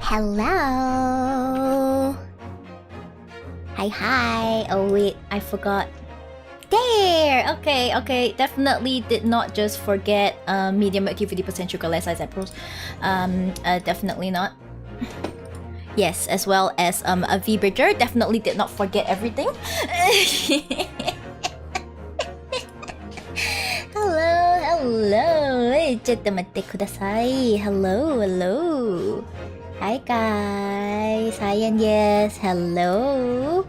Hello. Hi. Oh wait, I forgot. There. Okay. Definitely did not just forget medium milk tea 50% sugar, less ice apples. Definitely not. Yes, as well as a V bridger. Definitely did not forget everything. Hello. Hey, ちょっと待ってください. Hello. Hi guys. Hi and yes. Hello.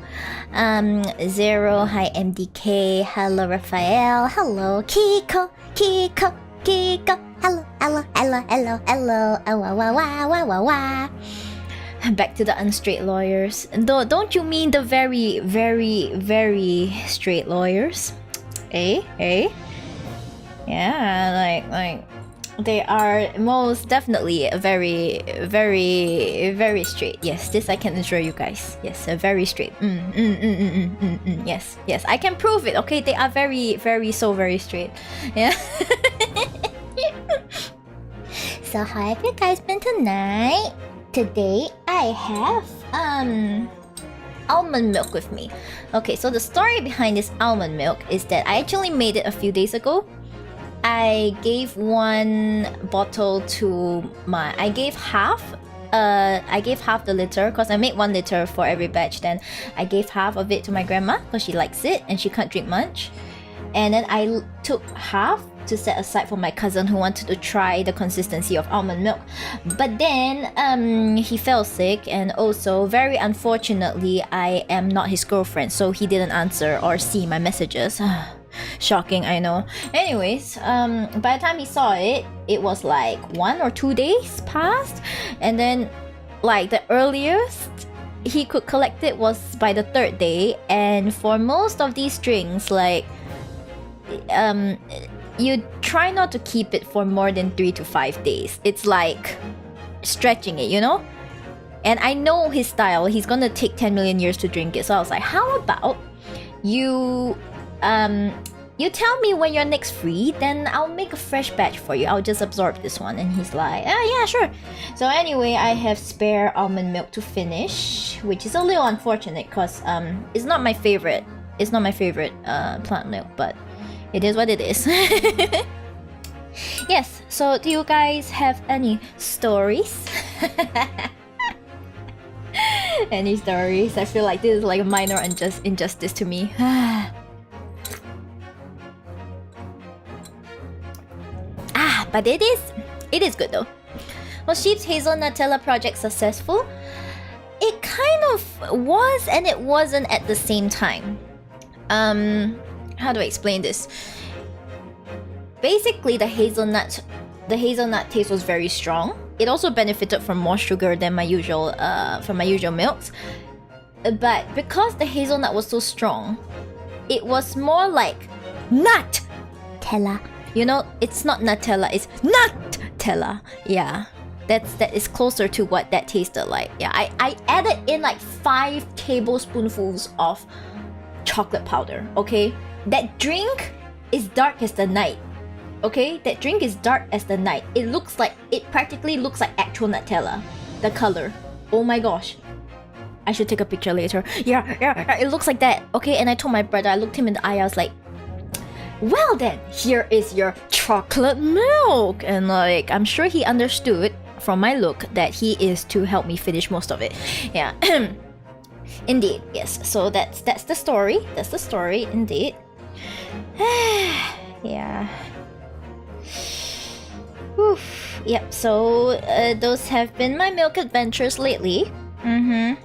Zero. Hi MDK. Hello Raphael. Hello Kiko. Hello. Wow. Back to the unstraight lawyers. Don't you mean the very, very, very straight lawyers? Eh? Yeah, like they are most definitely very, very, very straight. Yes, this I can assure you guys. Yes, very straight. Yes, I can prove it. Okay, they are very, very, so very straight. Yeah. So how have you guys been tonight? Today I have almond milk with me. Okay, so the story behind this almond milk is that I actually made it a few days ago. I gave one bottle to I gave half the liter because I made 1 liter for every batch. Then I gave half of it to my grandma because she likes it and she can't drink much. And then I took half to set aside for my cousin who wanted to try the consistency of almond milk. But then he fell sick, and also very unfortunately I am not his girlfriend, so he didn't answer or see my messages. Shocking, I know. Anyways, by the time he saw it, it was like 1 or 2 days past, and then like the earliest he could collect it was by the 3rd day. And for most of these drinks, like you try not to keep it for more than 3 to 5 days. It's like stretching it, you know? And I know his style. He's gonna take 10 million years to drink it. So I was like, how about you tell me when you're next free, then I'll make a fresh batch for you. I'll just absorb this one. And he's like, yeah, sure. So anyway, I have spare almond milk to finish, which is a little unfortunate because it's not my favorite. It's not my favorite plant milk, but it is what it is. Yes, so do you guys have any stories? Any stories? I feel like this is like a minor injustice to me. But it is good though. Was Sheep's Hazel Nutella project successful? It kind of was and it wasn't at the same time. How do I explain this? Basically, the hazelnut taste was very strong. It also benefited from more sugar than my usual milks. But because the hazelnut was so strong, it was more like Nutella. You know, it's not Nutella, it's Nutella. Yeah, that is closer to what that tasted like. Yeah, I added in like 5 tablespoonfuls of chocolate powder. Okay, that drink is dark as the night. Okay, that drink is dark as the night. It practically looks like actual Nutella. The color. Oh my gosh. I should take a picture later. Yeah, it looks like that. Okay, and I told my brother, I looked him in the eye, I was like, well then, here is your chocolate milk. And like, I'm sure he understood from my look that he is to help me finish most of it. Yeah. Indeed, yes. So that's the story. That's the story, indeed. Yeah. Oof. Yep, so those have been my milk adventures lately. Man.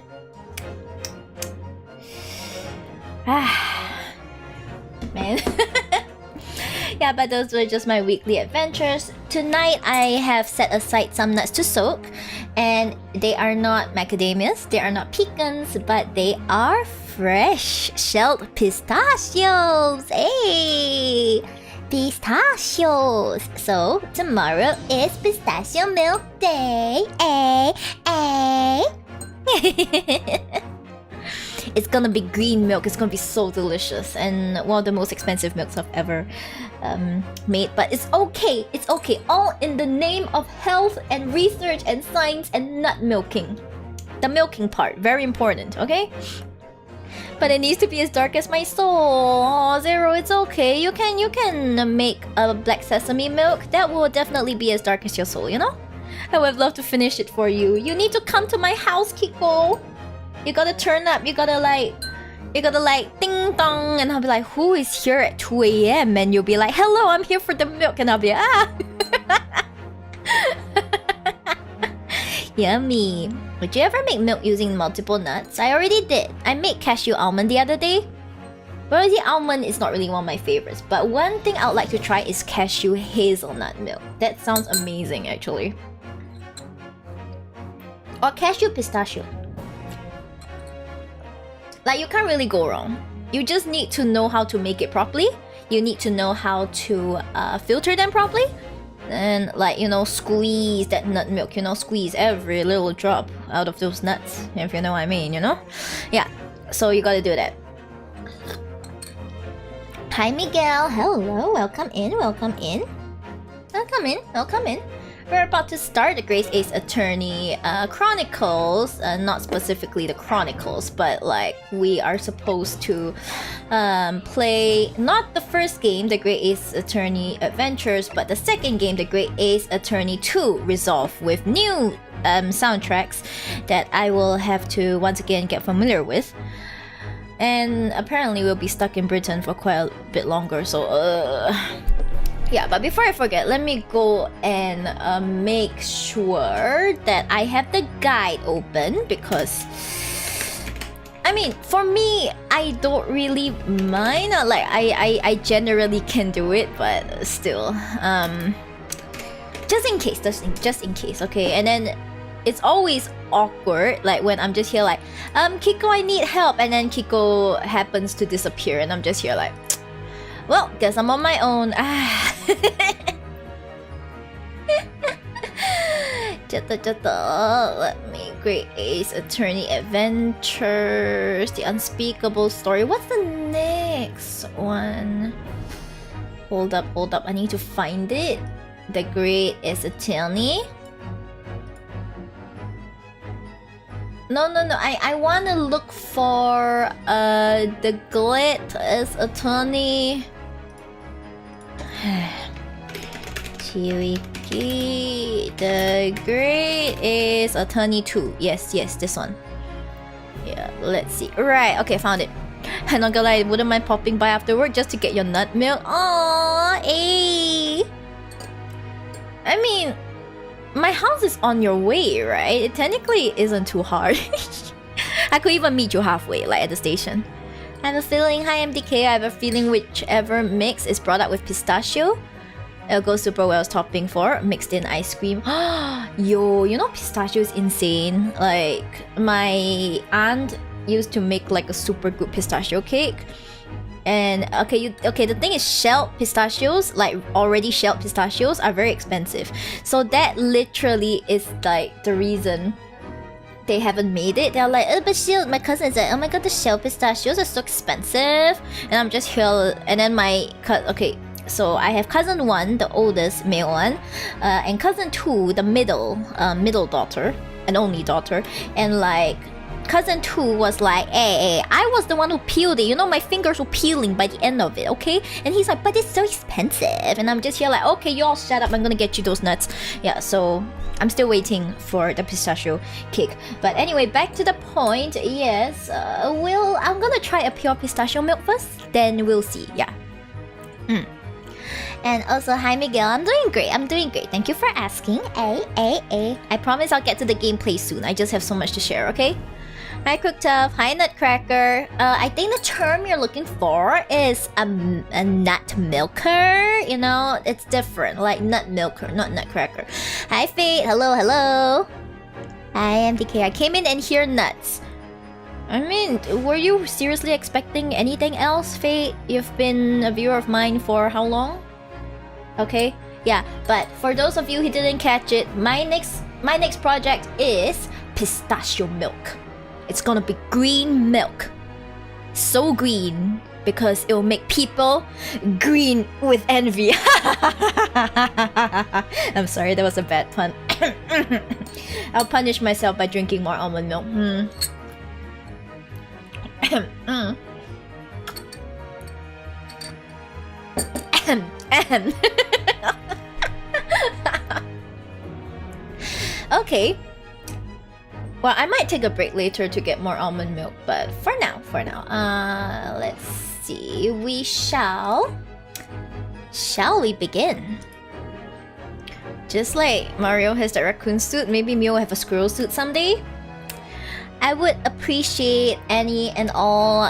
Yeah, but those were just my weekly adventures. Tonight I have set aside some nuts to soak, and they are not macadamias, they are not pecans, but they are fresh shelled pistachios. Hey! Pistachios! So, tomorrow is pistachio milk day. It's gonna be green milk. It's gonna be so delicious, and one of the most expensive milks I've ever made, but it's okay. It's okay. All in the name of health and research and science and nut milking. The milking part, very important, okay? But it needs to be as dark as my soul. Oh, Zero, it's okay. You can make a black sesame milk. That will definitely be as dark as your soul, you know? I would love to finish it for you. You need to come to my house, Kiko. You gotta turn up. You gotta like ding dong, and I'll be like, who is here at 2 a.m? And you'll be like, hello, I'm here for the milk, and I'll be Yummy. Would you ever make milk using multiple nuts? I already did. I made cashew almond the other day. But the almond is not really one of my favorites. But one thing I would like to try is cashew hazelnut milk. That sounds amazing, actually. Or cashew pistachio. Like, you can't really go wrong. You just need to know how to make it properly. You need to know how to filter them properly. And, like, you know, squeeze that nut milk. You know, squeeze every little drop out of those nuts. If you know what I mean, you know? Yeah, so you gotta do that. Hi, Miguel. Hello. Welcome in. Welcome in. Welcome in. Welcome in. We're about to start the Grace Ace Attorney Chronicles, not specifically the Chronicles, but like we are supposed to play not the first game, the Great Ace Attorney Adventures, but the second game, the Great Ace Attorney 2 Resolve, with new soundtracks that I will have to once again get familiar with. And apparently we'll be stuck in Britain for quite a bit longer, so yeah, but before I forget, let me go and make sure that I have the guide open, because I mean, for me, I don't really mind. Like, I generally can do it, but still, just in case, okay? And then it's always awkward, like when I'm just here like, Kiko, I need help, and then Kiko happens to disappear, and I'm just here like, well, guess I'm on my own. Let me. Great Ace Attorney Adventures, The Unspeakable Story. What's the next one? Hold up. I need to find it. The Great Ace Attorney. No. I want to look for the Great Ace Attorney. Chiwiki, the Great Ace Attorney 2. Yes, this one. Yeah, let's see. Right, okay, found it. I'm not gonna lie, I wouldn't mind popping by after work just to get your nut milk. Aww, eh. I mean, my house is on your way, right? It technically isn't too hard. I could even meet you halfway, like at the station. I have a feeling, hi MDK, I have a feeling whichever mix is brought up with pistachio, it'll go super well as topping for mixed in ice cream. Yo, you know pistachio is insane. Like, my aunt used to make like a super good pistachio cake. And okay, the thing is, shelled pistachios, like already shelled pistachios, are very expensive. So that literally is like the reason they haven't made it. They're like, oh, but shelled. My cousin is like, oh my god, the shelled pistachios are so expensive. And I'm just here, and then okay. So I have cousin 1, the oldest male one, and cousin 2, the middle daughter, and only daughter, and like cousin 2 was like, hey, I was the one who peeled it. You know, my fingers were peeling by the end of it, okay? And he's like, but it's so expensive. And I'm just here like, okay, you all shut up. I'm gonna get you those nuts. Yeah, so I'm still waiting for the pistachio cake. But anyway, back to the point. Yes, I'm gonna try a pure pistachio milk first. Then we'll see. Yeah. And also, hi Miguel, I'm doing great. Thank you for asking. I promise I'll get to the gameplay soon. I just have so much to share, okay? Hi Cooktough, hi Nutcracker. I think the term you're looking for is a nut milker. You know, it's different, like nut milker, not nutcracker. Hi Fate, hello. Hi MDK, I came in and hear nuts. I mean, were you seriously expecting anything else, Fate? You've been a viewer of mine for how long? Okay, yeah, but for those of you who didn't catch it, my next project is pistachio milk. It's gonna be green milk. So green. because it will make people green with envy. I'm sorry, that was a bad pun. I'll punish myself by drinking more almond milk. Okay. Well, I might take a break later to get more almond milk, but for now, let's see. Shall we begin? Just like Mario has the raccoon suit, maybe Mio will have a squirrel suit someday. I would appreciate any and all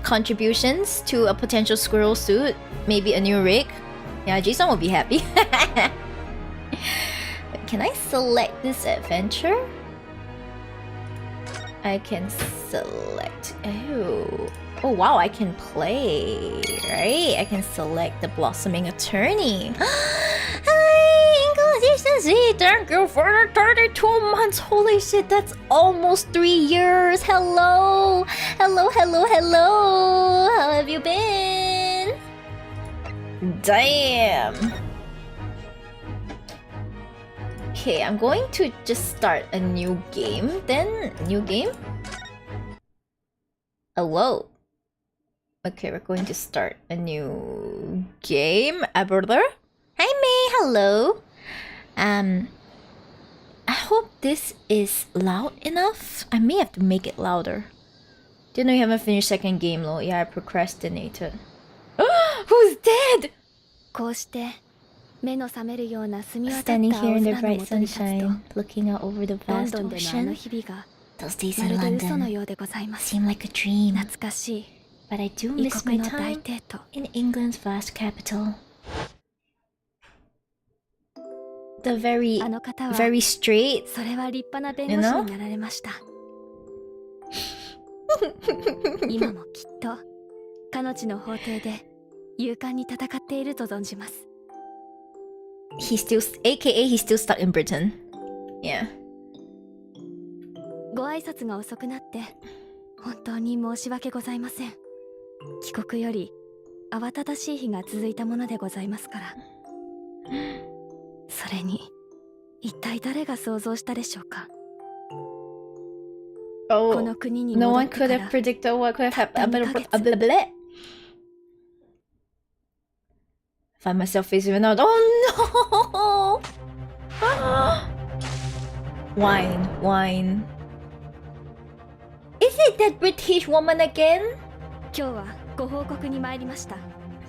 contributions to a potential squirrel suit. Maybe a new rig. Yeah, Jason will be happy. Can I select this adventure? I can select... Oh wow, I can play, right? I can select the Blossoming Attorney. Hi, inconsistency. Thank you for the 32 months. Holy shit, that's almost 3 years. Hello. Hello. How have you been? Damn. Okay, I'm going to just start a new game then. New game? Oh, whoa. Okay, we're going to start a new game. Brother? Hi, May. Hello. I hope this is loud enough. I may have to make it louder. Didn't know you haven't finished second game, though. Yeah, I procrastinated. Who's dead? Standing here in the bright sunshine, looking out over the vast ocean. Those days in London seem like a dream, but I do miss my time in England's vast capital. The very straight, you know? 今もきっと彼女の法廷で勇敢に戦っていると存じます。 He's still, aka he's still stuck in Britain. Yeah. ご挨拶が遅くなって本当に申し訳ございません。帰国より慌ただしい日が続いたものでございますから。それに一体誰が想像したでしょうか。 Oh, no one could have predicted what could have happened. Find myself facing another. Oh no! Wine. Is it that British woman again? 今日はご報告に参りました。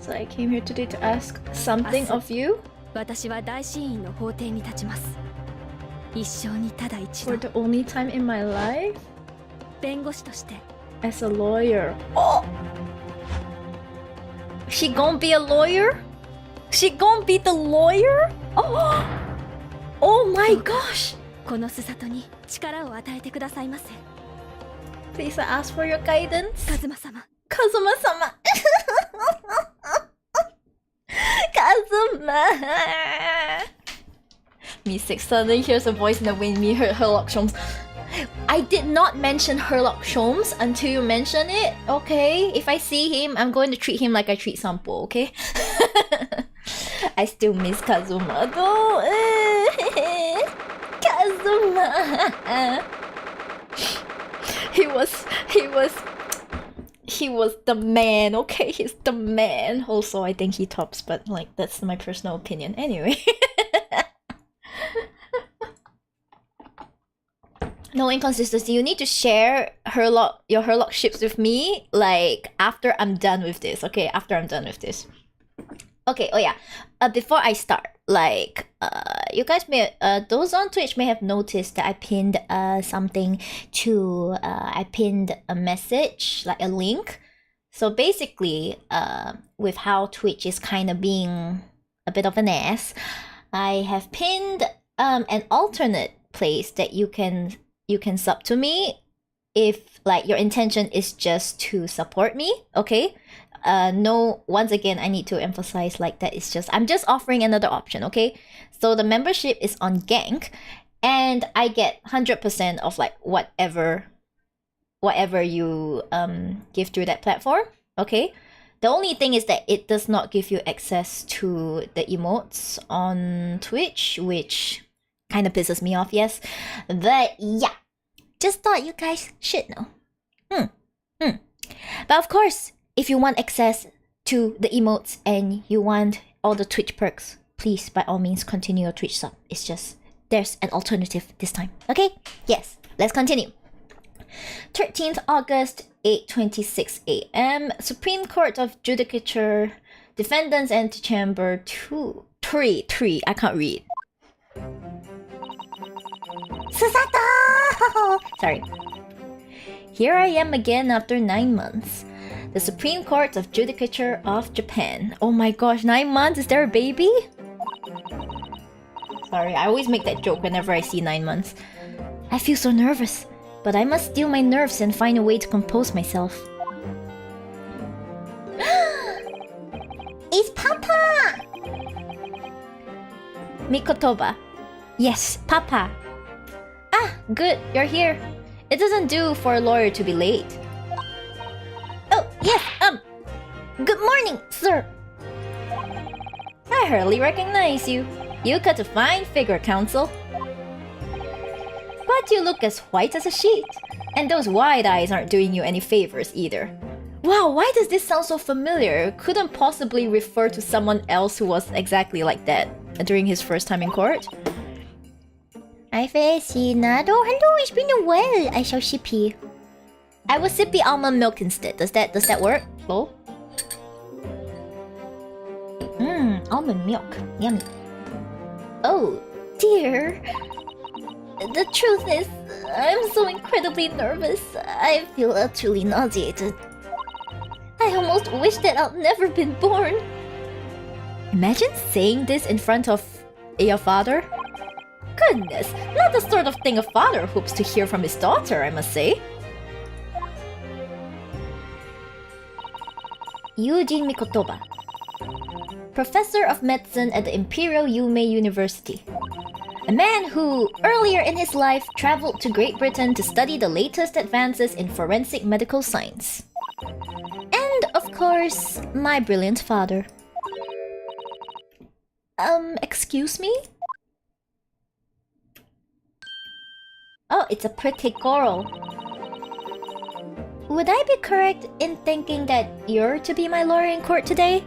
So I came here today to ask something of you. 私は大審院の法廷に立ちます。一生にただ一度。 For the only time in my life? 弁護士として。 As a lawyer. Oh! She gonna be a lawyer? She gonna be the lawyer? Oh! Oh my gosh! このすさとに力を与えてくださいませ。 Please ask for your guidance. カズマ様。 Kazuma-sama. Kazuma. Me sick suddenly hears a voice in the wind. Me heard Herlock Sholmes. I did not mention Herlock Sholmes until you mention it. Okay, if I see him, I'm going to treat him like I treat Sampo. Okay. I still miss Kazuma though. Kazuma. He was the man, okay? He's the man. Also, I think he tops, but like that's my personal opinion. Anyway. No inconsistency. You need to share your Herlock ships with me, like after I'm done with this. Okay, after I'm done with this. Okay. Oh yeah. Before I start, like you guys may those on Twitch may have noticed that I pinned something to I pinned a message, like a link. So basically, with how Twitch is kind of being a bit of an ass, I have pinned an alternate place that you can sub to me if like your intention is just to support me. Okay. No, once again, I need to emphasize like that it's just, I'm just offering another option, okay? So the membership is on Gank, and I get 100% of like whatever you give through that platform. Okay? The only thing is that it does not give you access to the emotes on Twitch, which kind of pisses me off, yes. But yeah, just thought you guys should know. But of course, if you want access to the emotes and you want all the Twitch perks, please, by all means, continue your Twitch sub. It's just, there's an alternative this time. Okay? Yes, let's continue. 13th August, 8:26 a.m. Supreme Court of Judicature, Defendants Antechamber 3. I can't read. Susato! Sorry. Here I am again after 9 months. The Supreme Court of Judicature of Japan. Oh my gosh, 9 months? Is there a baby? Sorry, I always make that joke whenever I see 9 months. I feel so nervous, but I must steel my nerves and find a way to compose myself. It's Papa! Mikotoba. Yes, Papa. Ah, good, you're here. It doesn't do for a lawyer to be late. Oh, yes, good morning, sir. I hardly recognize you. You cut a fine figure, counsel. But you look as white as a sheet. And those wide eyes aren't doing you any favors either. Wow, why does this sound so familiar? Couldn't possibly refer to someone else who was exactly like that during his first time in court. Hi, Fecinado. Hello, it's been a while. I shall shippy. I will sippy almond milk instead. Does that work? Oh. Almond milk. Yummy. Oh, dear. The truth is, I'm so incredibly nervous. I feel utterly nauseated. I almost wish that I'd never been born. Imagine saying this in front of your father. Goodness, not the sort of thing a father hopes to hear from his daughter, I must say. Yujin Mikotoba, Professor of Medicine at the Imperial Yume University. A man who, earlier in his life, traveled to Great Britain to study the latest advances in forensic medical science. And, of course, my brilliant father. Excuse me? Oh, it's a pretty girl. Would I be correct in thinking that you're to be my lawyer in court today?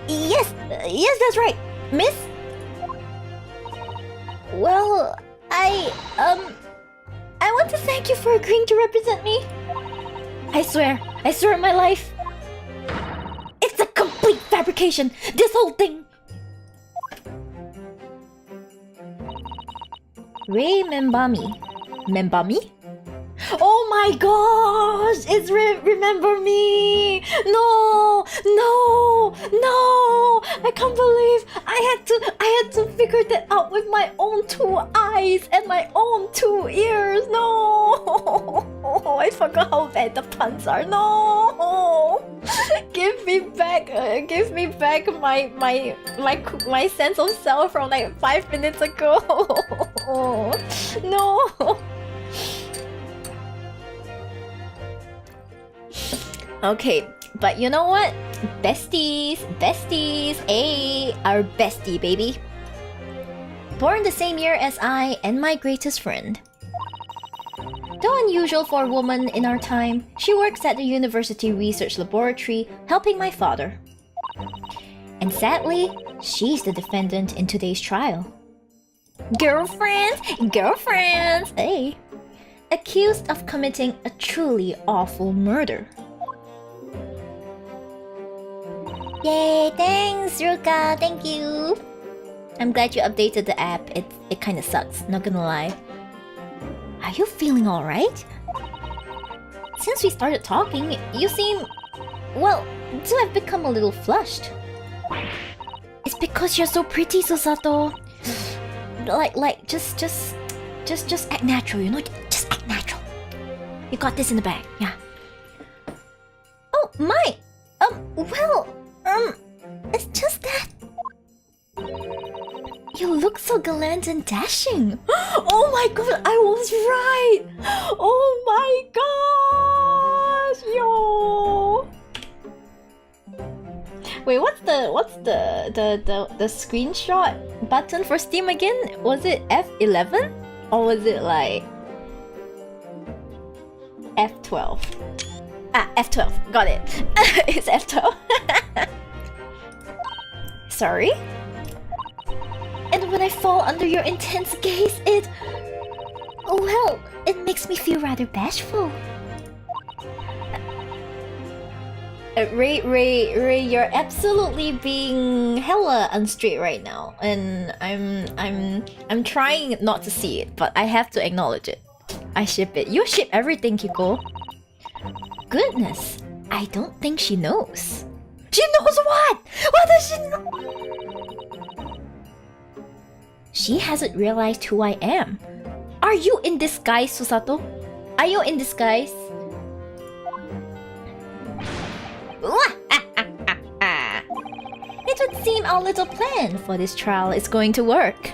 Yes, that's right, miss. Well, I want to thank you for agreeing to represent me. I swear on my life. It's a complete fabrication, this whole thing. Rei Membami. Membami? Oh my gosh! It's Remember Me! No! I can't believe I had to figure that out with my own 2 eyes and my own 2 ears. No! I forgot how bad the puns are. No! Give me back my sense of self from like 5 minutes ago. No! Okay, but you know what? Besties, hey, our bestie, baby. Born the same year as I and my greatest friend. Though unusual for a woman in our time, she works at the university research laboratory helping my father. And sadly, she's the defendant in today's trial. Girlfriends, hey. Accused of committing a truly awful murder. Yay, thanks, Ruka, thank you. I'm glad you updated the app. It kinda sucks, not gonna lie. Are you feeling alright? Since we started talking, you seem, well, to have become a little flushed. It's because you're so pretty, Susato. Just act natural, you know? Just act natural. You got this in the bag, yeah. Oh, my! It's just that... You look so gallant and dashing. Oh my god, I was right! Oh my Wait, what's the screenshot button for Steam again? Was it F11 or was it like F12? Ah, F12. Got it. It's F12. Sorry. And when I fall under your intense gaze, well, it makes me feel rather bashful. Ray, you're absolutely being hella unstraight right now, and I'm trying not to see it, but I have to acknowledge it. I ship it. You ship everything, Kiko. Goodness, I don't think she knows. She knows what? What does she know? She hasn't realized who I am. Are you in disguise, Susato? Are you in disguise? It would seem our little plan for this trial is going to work.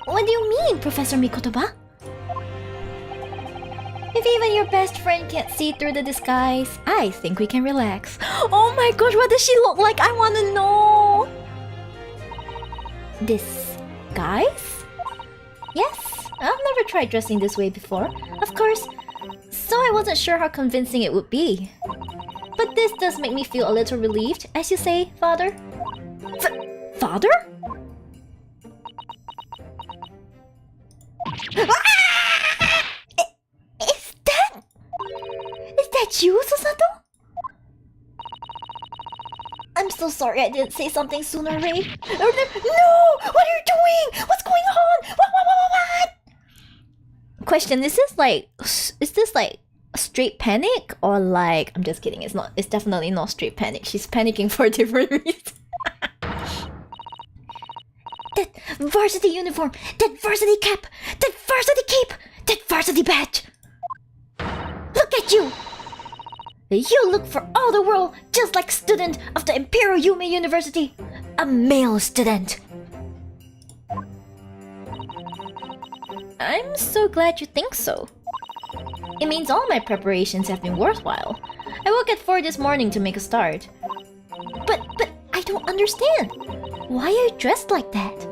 What do you mean, Professor Mikotoba? If even your best friend can't see through the disguise, I think we can relax. Oh my gosh, what does she look like? I want to know. Disguise? Yes, I've never tried dressing this way before, of course, so I wasn't sure how convincing it would be. But this does make me feel a little relieved, as you say, Father. Father? Is that you, Susato? I'm so sorry I didn't say something sooner, Ray. No! What are you doing? What's going on? What? Question, is this like straight panic or like... I'm just kidding, it's definitely not straight panic. She's panicking for a different reason. That varsity uniform, that varsity cap, that varsity cape, that varsity badge. Look at you! You look for all the world just like student of the Imperial Yume University. A male student. I'm so glad you think so. It means all my preparations have been worthwhile. I woke at 4 this morning to make a start. But I don't understand. Why are you dressed like that?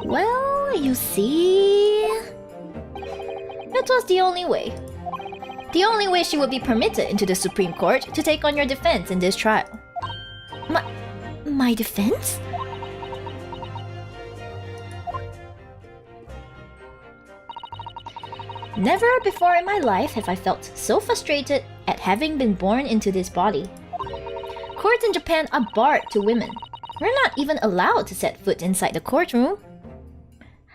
Well, you see... It was the only way. The only way she would be permitted into the Supreme Court to take on your defense in this trial. My defense? Never before in my life have I felt so frustrated at having been born into this body. Courts in Japan are barred to women. We're not even allowed to set foot inside the courtroom.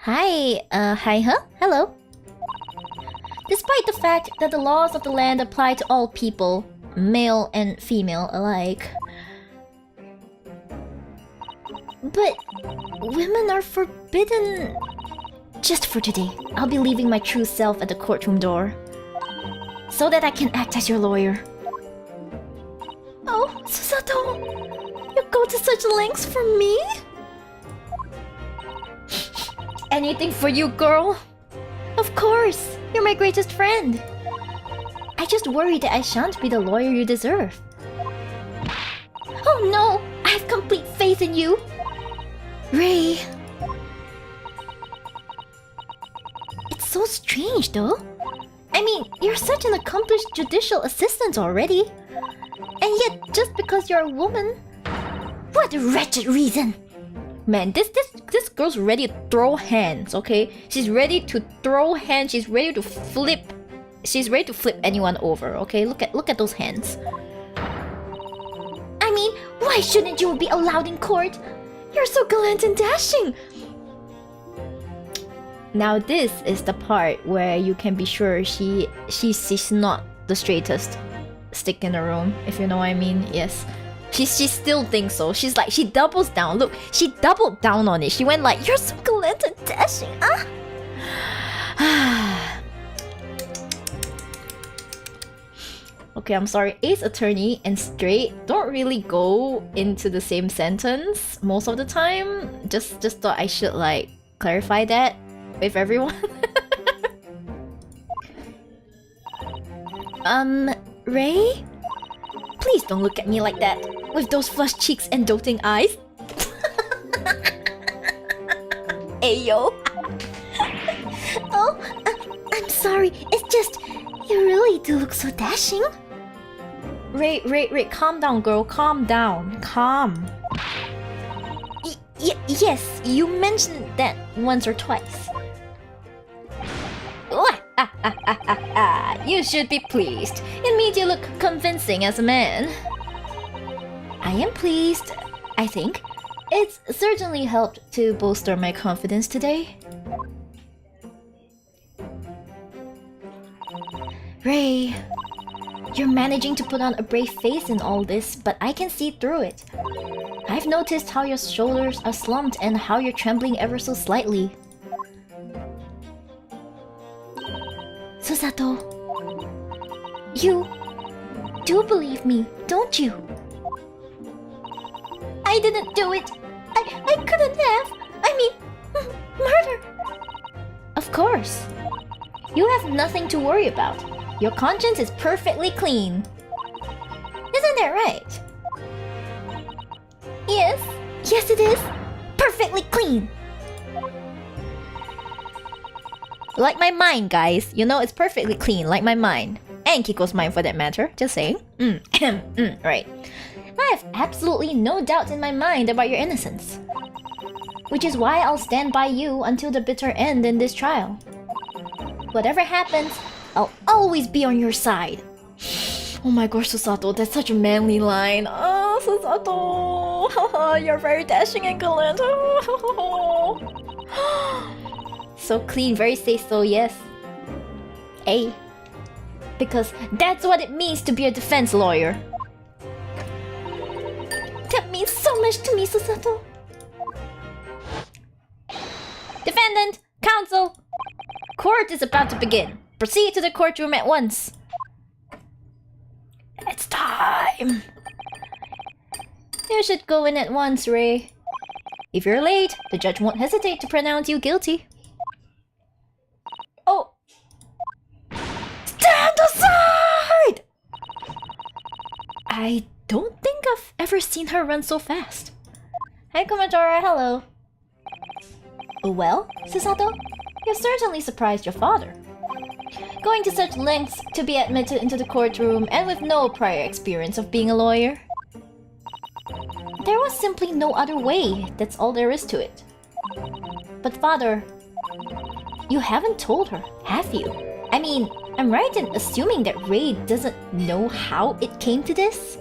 Hi, hello. Despite the fact that the laws of the land apply to all people, male and female alike. But women are forbidden. Just for today, I'll be leaving my true self at the courtroom door, so that I can act as your lawyer. Oh, Susato! You go to such lengths for me? Anything for you, girl! Of course! You're my greatest friend! I just worry that I shan't be the lawyer you deserve. Oh no! I have complete faith in you! Ray... It's so strange, though. I mean, you're such an accomplished judicial assistant already. And yet, just because you're a woman... What a wretched reason! Man, this girl's ready to throw hands, okay? She's ready to throw hands, she's ready to flip anyone over, okay? Look at those hands. I mean, why shouldn't you be allowed in court? You're so gallant and dashing! Now this is the part where you can be sure she's not the straightest stick in the room, if you know what I mean. Yes. She still thinks so. She's like, she doubles down. Look, she doubled down on it. She went like, you're so gallant and dashing, Okay, I'm sorry. Ace attorney and straight don't really go into the same sentence most of the time. Just thought I should like clarify that with everyone. Ray? Please don't look at me like that, with those flushed cheeks and doting eyes. Ayo. Oh, I'm sorry. It's just, you really do look so dashing. Ray, calm down, girl. Calm down. Calm. Yes, you mentioned that once or twice. You should be pleased. It made you look convincing as a man. I am pleased, I think. It's certainly helped to bolster my confidence today. Ray, you're managing to put on a brave face in all this, but I can see through it. I've noticed how your shoulders are slumped and how you're trembling ever so slightly. Susato, you do believe me, don't you? I didn't do it. I couldn't have. I mean, murder. Of course. You have nothing to worry about. Your conscience is perfectly clean. Isn't that right? Yes. Yes, it is. Perfectly clean. Like my mind, guys. You know, it's perfectly clean, like my mind. And Kiko's mind, for that matter. Just saying. Right. I have absolutely no doubt in my mind about your innocence. Which is why I'll stand by you until the bitter end in this trial. Whatever happens, I'll always be on your side. Oh my gosh, Susato, that's such a manly line. Oh, Susato, you're very dashing and gallant. So clean, very say-so, yes. A. Because that's what it means to be a defense lawyer. That means so much to me, Susato. Defendant, counsel, court is about to begin. Proceed to the courtroom at once. It's time. You should go in at once, Ray. If you're late, the judge won't hesitate to pronounce you guilty. Oh. Stand aside! I don't think I've ever seen her run so fast. Hi, Kumatora, hello. Well, Susato, you've certainly surprised your father. Going to such lengths to be admitted into the courtroom and with no prior experience of being a lawyer. There was simply no other way, that's all there is to it. But father, you haven't told her, have you? I mean, I'm right in assuming that Ray doesn't know how it came to this?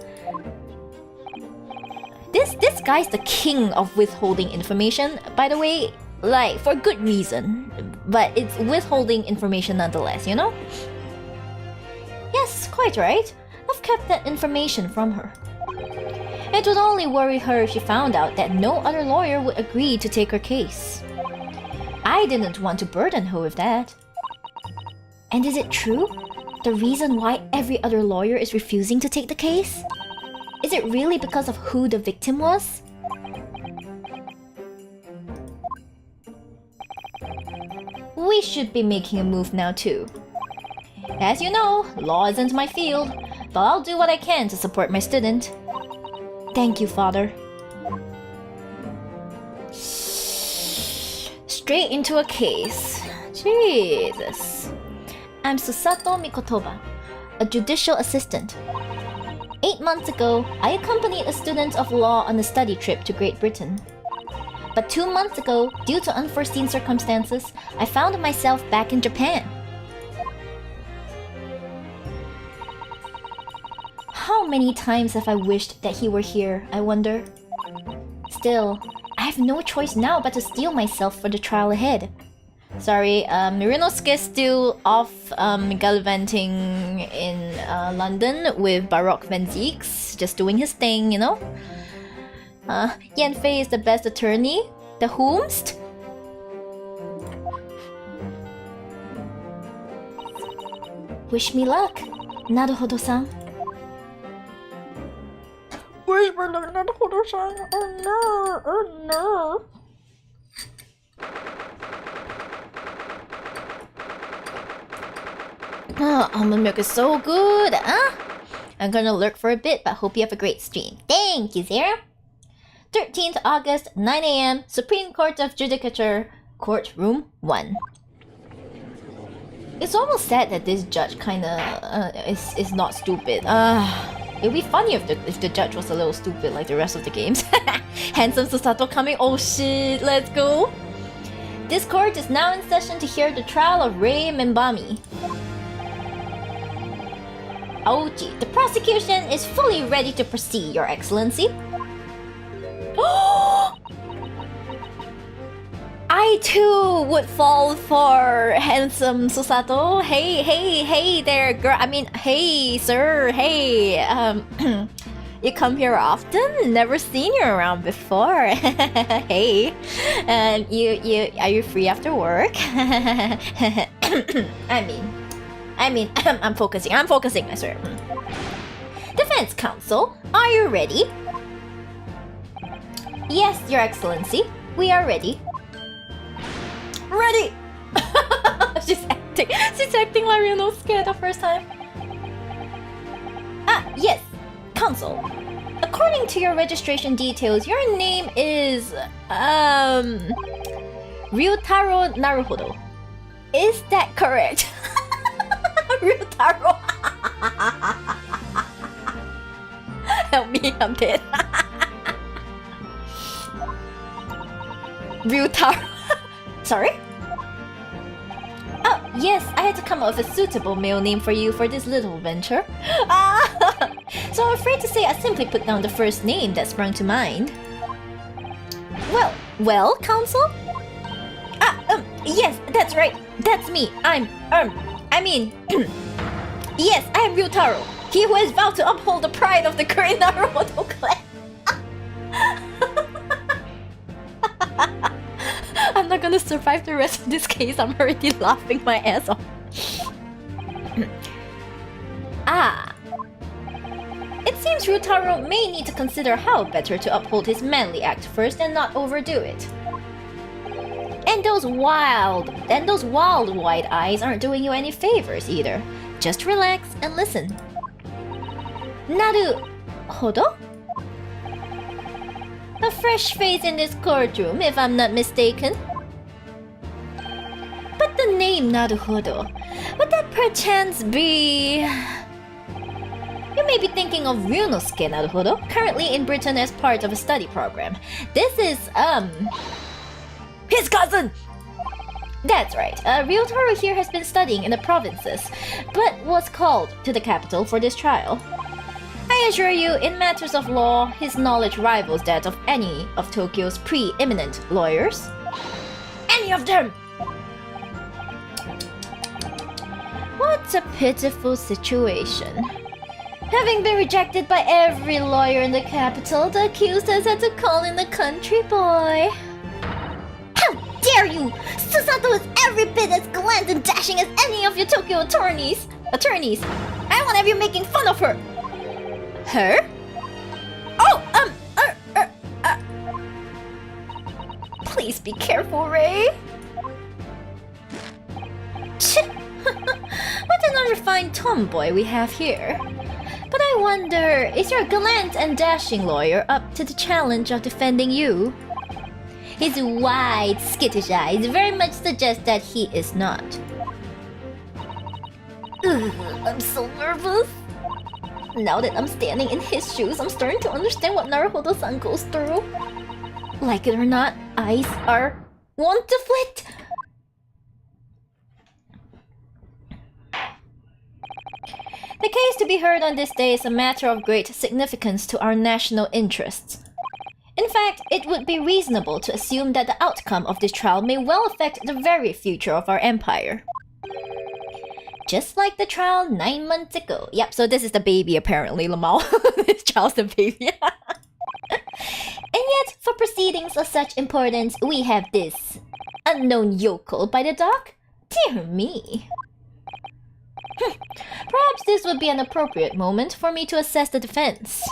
This guy's the king of withholding information, by the way. Like, for good reason. But it's withholding information nonetheless, you know? Yes, quite right. I've kept that information from her. It would only worry her if she found out that no other lawyer would agree to take her case. I didn't want to burden her with that. And is it true? The reason why every other lawyer is refusing to take the case? Is it really because of who the victim was? We should be making a move now too. As you know, law isn't my field, but I'll do what I can to support my student. Thank you, father. Straight into a case. Jesus. I'm Susato Mikotoba, a judicial assistant. 8 months ago, I accompanied a student of law on a study trip to Great Britain. But 2 months ago, due to unforeseen circumstances, I found myself back in Japan. How many times have I wished that he were here, I wonder? Still, I have no choice now but to steel myself for the trial ahead. Sorry, Mirinosuke's still off gallivanting in London with Barok van Zieks, just doing his thing, you know? Yanfei is the best attorney? The whomst? Wish me luck, Naruhodo-san. Wish me luck, Naruhodo-san. Oh no, oh no. Almond milk is so good, huh? I'm gonna lurk for a bit, but hope you have a great stream. Thank you, Sarah. 13th August, 9 a.m. Supreme Court of Judicature, Courtroom 1. It's almost sad that this judge kinda is not stupid. It'd be funny if the judge was a little stupid like the rest of the games. Handsome Susato coming. Oh shit, let's go. This court is now in session to hear the trial of Rei Membami. Ochi, the prosecution is fully ready to proceed, Your Excellency. I too would fall for handsome Susato. Hey there, girl. I mean, hey, sir. Hey, you come here often? Never seen you around before. Hey, and are you free after work? I mean, I'm focusing, I swear. Defense counsel, are you ready? Yes, Your Excellency, we are ready. Ready! She's acting like Ryunosuke the first time. Yes, counsel. According to your registration details, your name is Ryutaro Naruhodo. Is that correct? Ryutaro. Help me, I'm dead. Ryutaro. Sorry? Oh, yes, I had to come up with a suitable male name for you for this little venture. So I'm afraid to say I simply put down the first name that sprung to mind. Well, counsel? Yes, that's right. That's me. Yes, I am Ryutaro, he who has vowed to uphold the pride of the great Naruhodo clan. I'm not gonna survive the rest of this case. I'm already laughing my ass off. It seems Ryutaro may need to consider how better to uphold his manly act first and not overdo it. And those wild wide eyes aren't doing you any favors either. Just relax and listen. Naruhodo? A fresh face in this courtroom, if I'm not mistaken. But the name Naruhodo, would that perchance be... You may be thinking of Ryunosuke Naruhodo, currently in Britain as part of a study program. This is, his cousin! That's right, Ryutaro here has been studying in the provinces, but was called to the capital for this trial. I assure you, in matters of law, his knowledge rivals that of any of Tokyo's preeminent lawyers. Any of them! What a pitiful situation. Having been rejected by every lawyer in the capital, the accused has had to call in the country boy. How dare you! Susato is every bit as gallant and dashing as any of your Tokyo attorneys! I won't have you making fun of her! Her? Oh, please be careful, Ray. What an unrefined tomboy we have here. But I wonder, is your gallant and dashing lawyer up to the challenge of defending you? His wide, skittish eyes very much suggest that he is not. Ugh, I'm so nervous. Now that I'm standing in his shoes, I'm starting to understand what Naruhodo-san goes through. Like it or not, eyes are want to flit. The case to be heard on this day is a matter of great significance to our national interests. In fact, it would be reasonable to assume that the outcome of this trial may well affect the very future of our empire. Just like the trial 9 months ago. Yep, so this is the baby apparently, Lamal. This child's the baby. And yet, for proceedings of such importance, we have this unknown yokel by the dock? Dear me. Perhaps this would be an appropriate moment for me to assess the defense.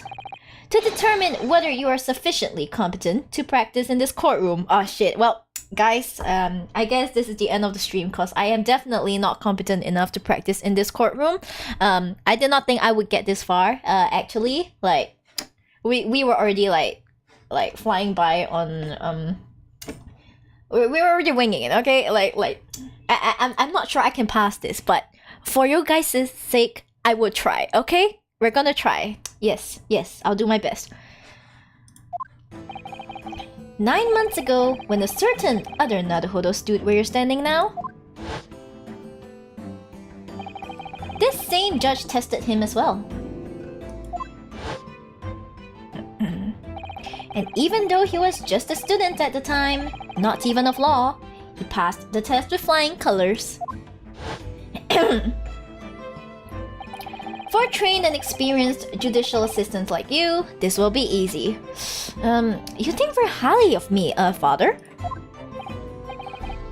To determine whether you are sufficiently competent to practice in this courtroom. Oh shit, well, guys, I guess this is the end of the stream because I am definitely not competent enough to practice in this courtroom. I did not think I would get this far. Actually, like, we were already like flying by on we were already winging it. Okay, I'm not sure I can pass this, but for you guys' sake, I will try. Okay, we're gonna try. Yes, I'll do my best. 9 months ago, when a certain other Naruhodo stood where you're standing now, this same judge tested him as well. And even though he was just a student at the time, not even of law, he passed the test with flying colors. For trained and experienced judicial assistants like you, this will be easy. You think very highly of me, father?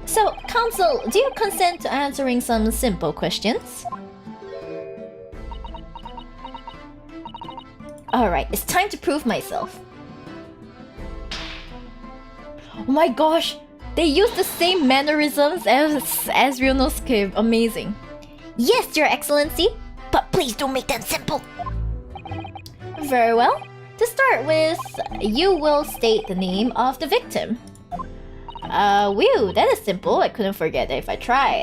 So, counsel, do you consent to answering some simple questions? Alright, it's time to prove myself. Oh my gosh! They use the same mannerisms as Ryunosuke. Amazing. Yes, Your Excellency, but please don't make them simple. Very well. To start with, you will state the name of the victim. Whew, that is simple. I couldn't forget that if I try.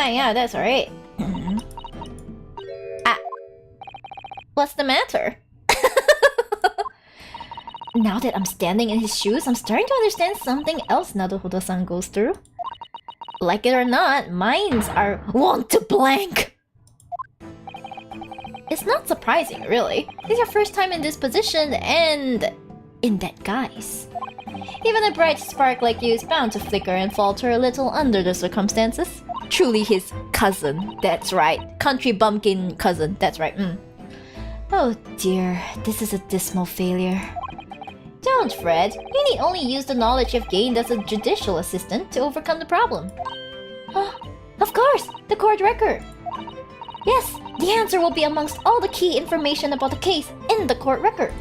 Yeah, that's alright. What's the matter? Now that I'm standing in his shoes, I'm starting to understand something else Naruhodo-san goes through. Like it or not, minds are want to blank. It's not surprising, really. It's your first time in this position and in that guise. Even a bright spark like you is bound to flicker and falter a little under the circumstances. Truly his cousin, that's right. Country bumpkin cousin, that's right. Oh dear, this is a dismal failure. Don't fret, you need only use the knowledge you've gained as a judicial assistant to overcome the problem. Of course, the court record. Yes, the answer will be amongst all the key information about the case in the court record.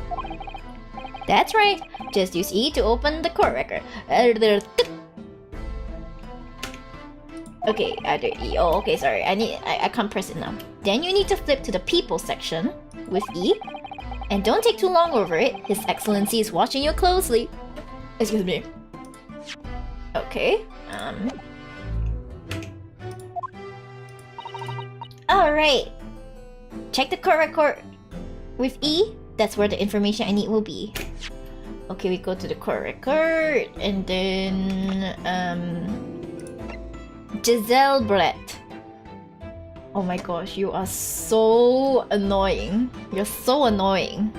That's right, just use E to open the court record. Okay, either E. Oh, okay, sorry. I can't press it now. Then you need to flip to the people section with E. And don't take too long over it. His Excellency is watching you closely. Excuse me. Okay. Alright. Check the court record with E. That's where the information I need will be. Okay, we go to the court record. And then... Giselle Brett. Oh my gosh, you are so annoying. You're so annoying.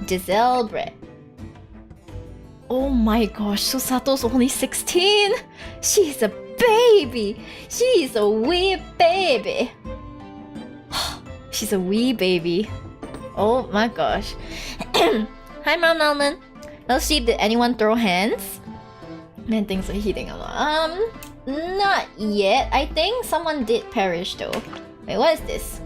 Giselle Brett. Oh my gosh, Susato's only 16? She's a baby! She's a wee baby! She's a wee baby. Oh my gosh. Hi, Mom Melman. Well, Sheep, did anyone throw hands? Man, things are heating a lot. Not yet. I think someone did perish though. Wait, what is this?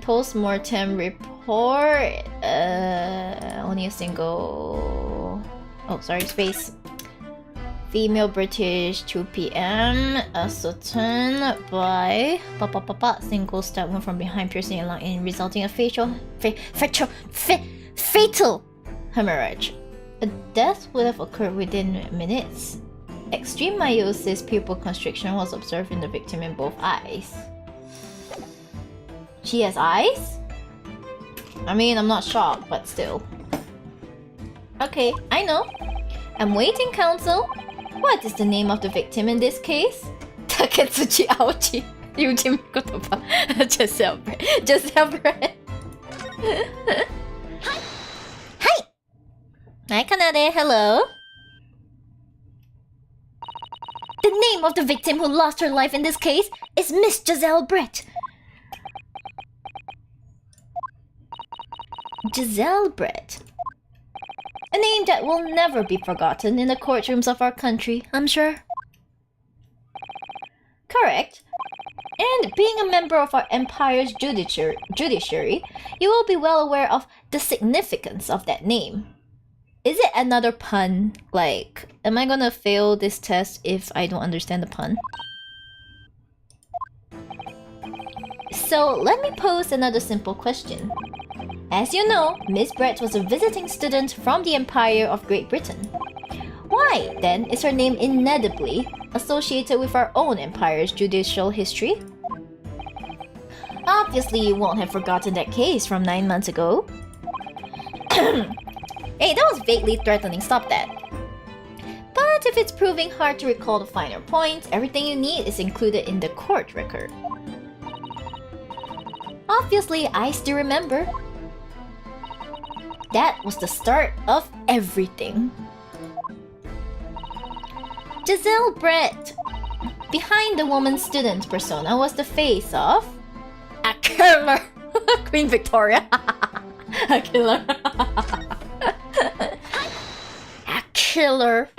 Post-mortem report. Only a single... Oh, sorry, space. Female British, 2 p.m. Ascertained by... Single stab wound from behind, piercing a lung in, resulting in fatal hemorrhage. A death would have occurred within minutes. Extreme meiosis pupil constriction was observed in the victim in both eyes. She has eyes? I mean, I'm not shocked, but still. Okay, I know. I'm waiting, counsel. What is the name of the victim in this case? Taketsuchi Aochi. Yuji Mikotoba. Giselle Brett. Hi! Hi, Kanade. Hello. The name of the victim who lost her life in this case is Miss Giselle Brett. Giselle Brett. A name that will never be forgotten in the courtrooms of our country, I'm sure. Correct. And being a member of our empire's judiciary, you will be well aware of the significance of that name. Is it another pun? Like, am I gonna fail this test if I don't understand the pun? So let me pose another simple question. As you know, Miss Brett was a visiting student from the Empire of Great Britain. Why, then, is her name inevitably associated with our own empire's judicial history? Obviously, you won't have forgotten that case from 9 months ago. Hey, that was vaguely threatening, stop that. But if it's proving hard to recall the finer points, everything you need is included in the court record. Obviously, I still remember. That was the start of everything. Giselle Brett. Behind the woman student persona was the face of a killer. Queen Victoria. A killer. A killer.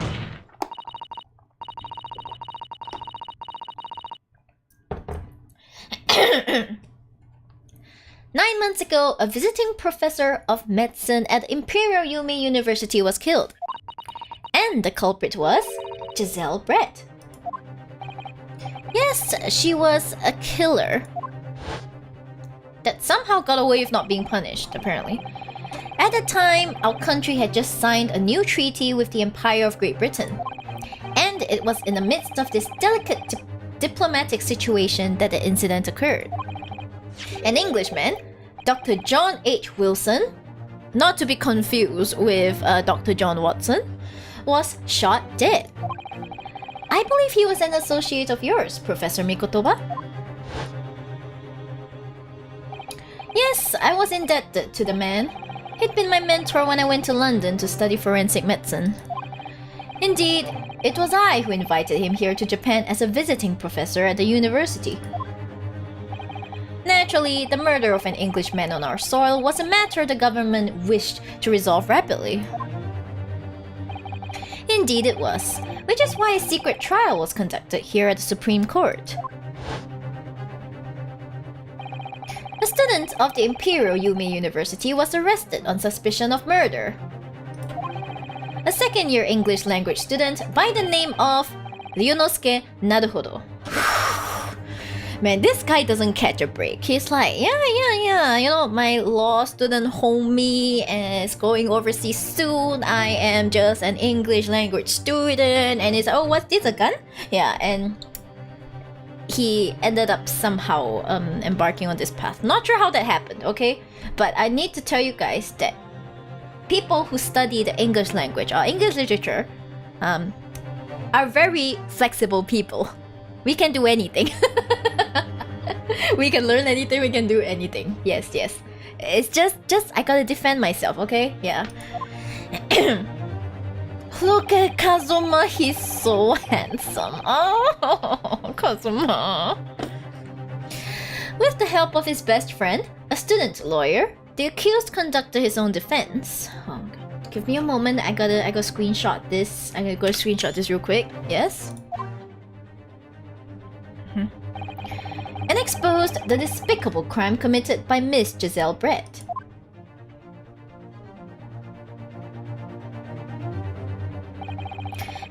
Nine months ago, a visiting professor of medicine at Imperial Yumi University was killed. And the culprit was Giselle Brett. Yes, she was a killer that somehow got away with not being punished, apparently. At the time, our country had just signed a new treaty with the Empire of Great Britain. And it was in the midst of this delicate diplomatic situation that the incident occurred. An Englishman, Dr. John H. Wilson, not to be confused with Dr. John Watson, was shot dead. I believe he was an associate of yours, Professor Mikotoba. Yes, I was indebted to the man. He'd been my mentor when I went to London to study forensic medicine. Indeed, it was I who invited him here to Japan as a visiting professor at the university. Naturally, the murder of an Englishman on our soil was a matter the government wished to resolve rapidly. Indeed it was, which is why a secret trial was conducted here at the Supreme Court. A student of the Imperial Yumi University was arrested on suspicion of murder. A second-year English language student by the name of Ryunosuke Naruhodo. Man, this guy doesn't catch a break. He's like, yeah, you know, my law student homie is going overseas soon. I am just an English language student. And he's like, oh, what's this, a gun? Yeah, and he ended up somehow embarking on this path. Not sure how that happened, okay? But I need to tell you guys that people who study the English language or English literature are very flexible people. We can do anything. We can learn anything, we can do anything. Yes. It's just I gotta defend myself, okay? Yeah. Look at Kazuma, he's so handsome. Oh, Kazuma. With the help of his best friend, a student lawyer, the accused conducted his own defense. Oh, give me a moment, I gotta screenshot this. I'm gonna go screenshot this real quick. Yes? And exposed the despicable crime committed by Miss Giselle Brett.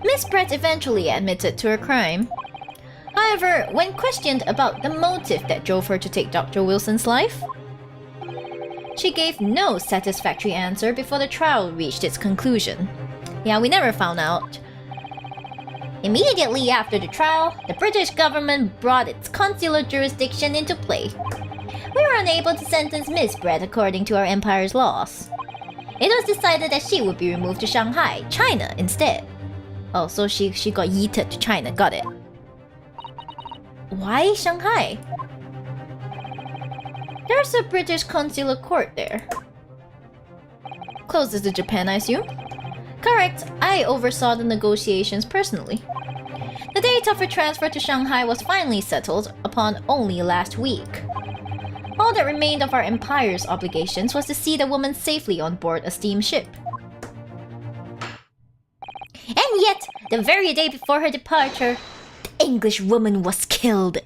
Miss Brett eventually admitted to her crime. However, when questioned about the motive that drove her to take Dr. Wilson's life, she gave no satisfactory answer before the trial reached its conclusion. Yeah, we never found out. Immediately after the trial, the British government brought its consular jurisdiction into play. We were unable to sentence Miss Brett according to our empire's laws. It was decided that she would be removed to Shanghai, China, instead. Oh, so she got yeeted to China, got it. Why Shanghai? There's a British consular court there. Closest to Japan, I assume? Correct, I oversaw the negotiations personally. The date of her transfer to Shanghai was finally settled upon only last week. All that remained of our empire's obligations was to see the woman safely on board a steamship. And yet, the very day before her departure, the English woman was killed.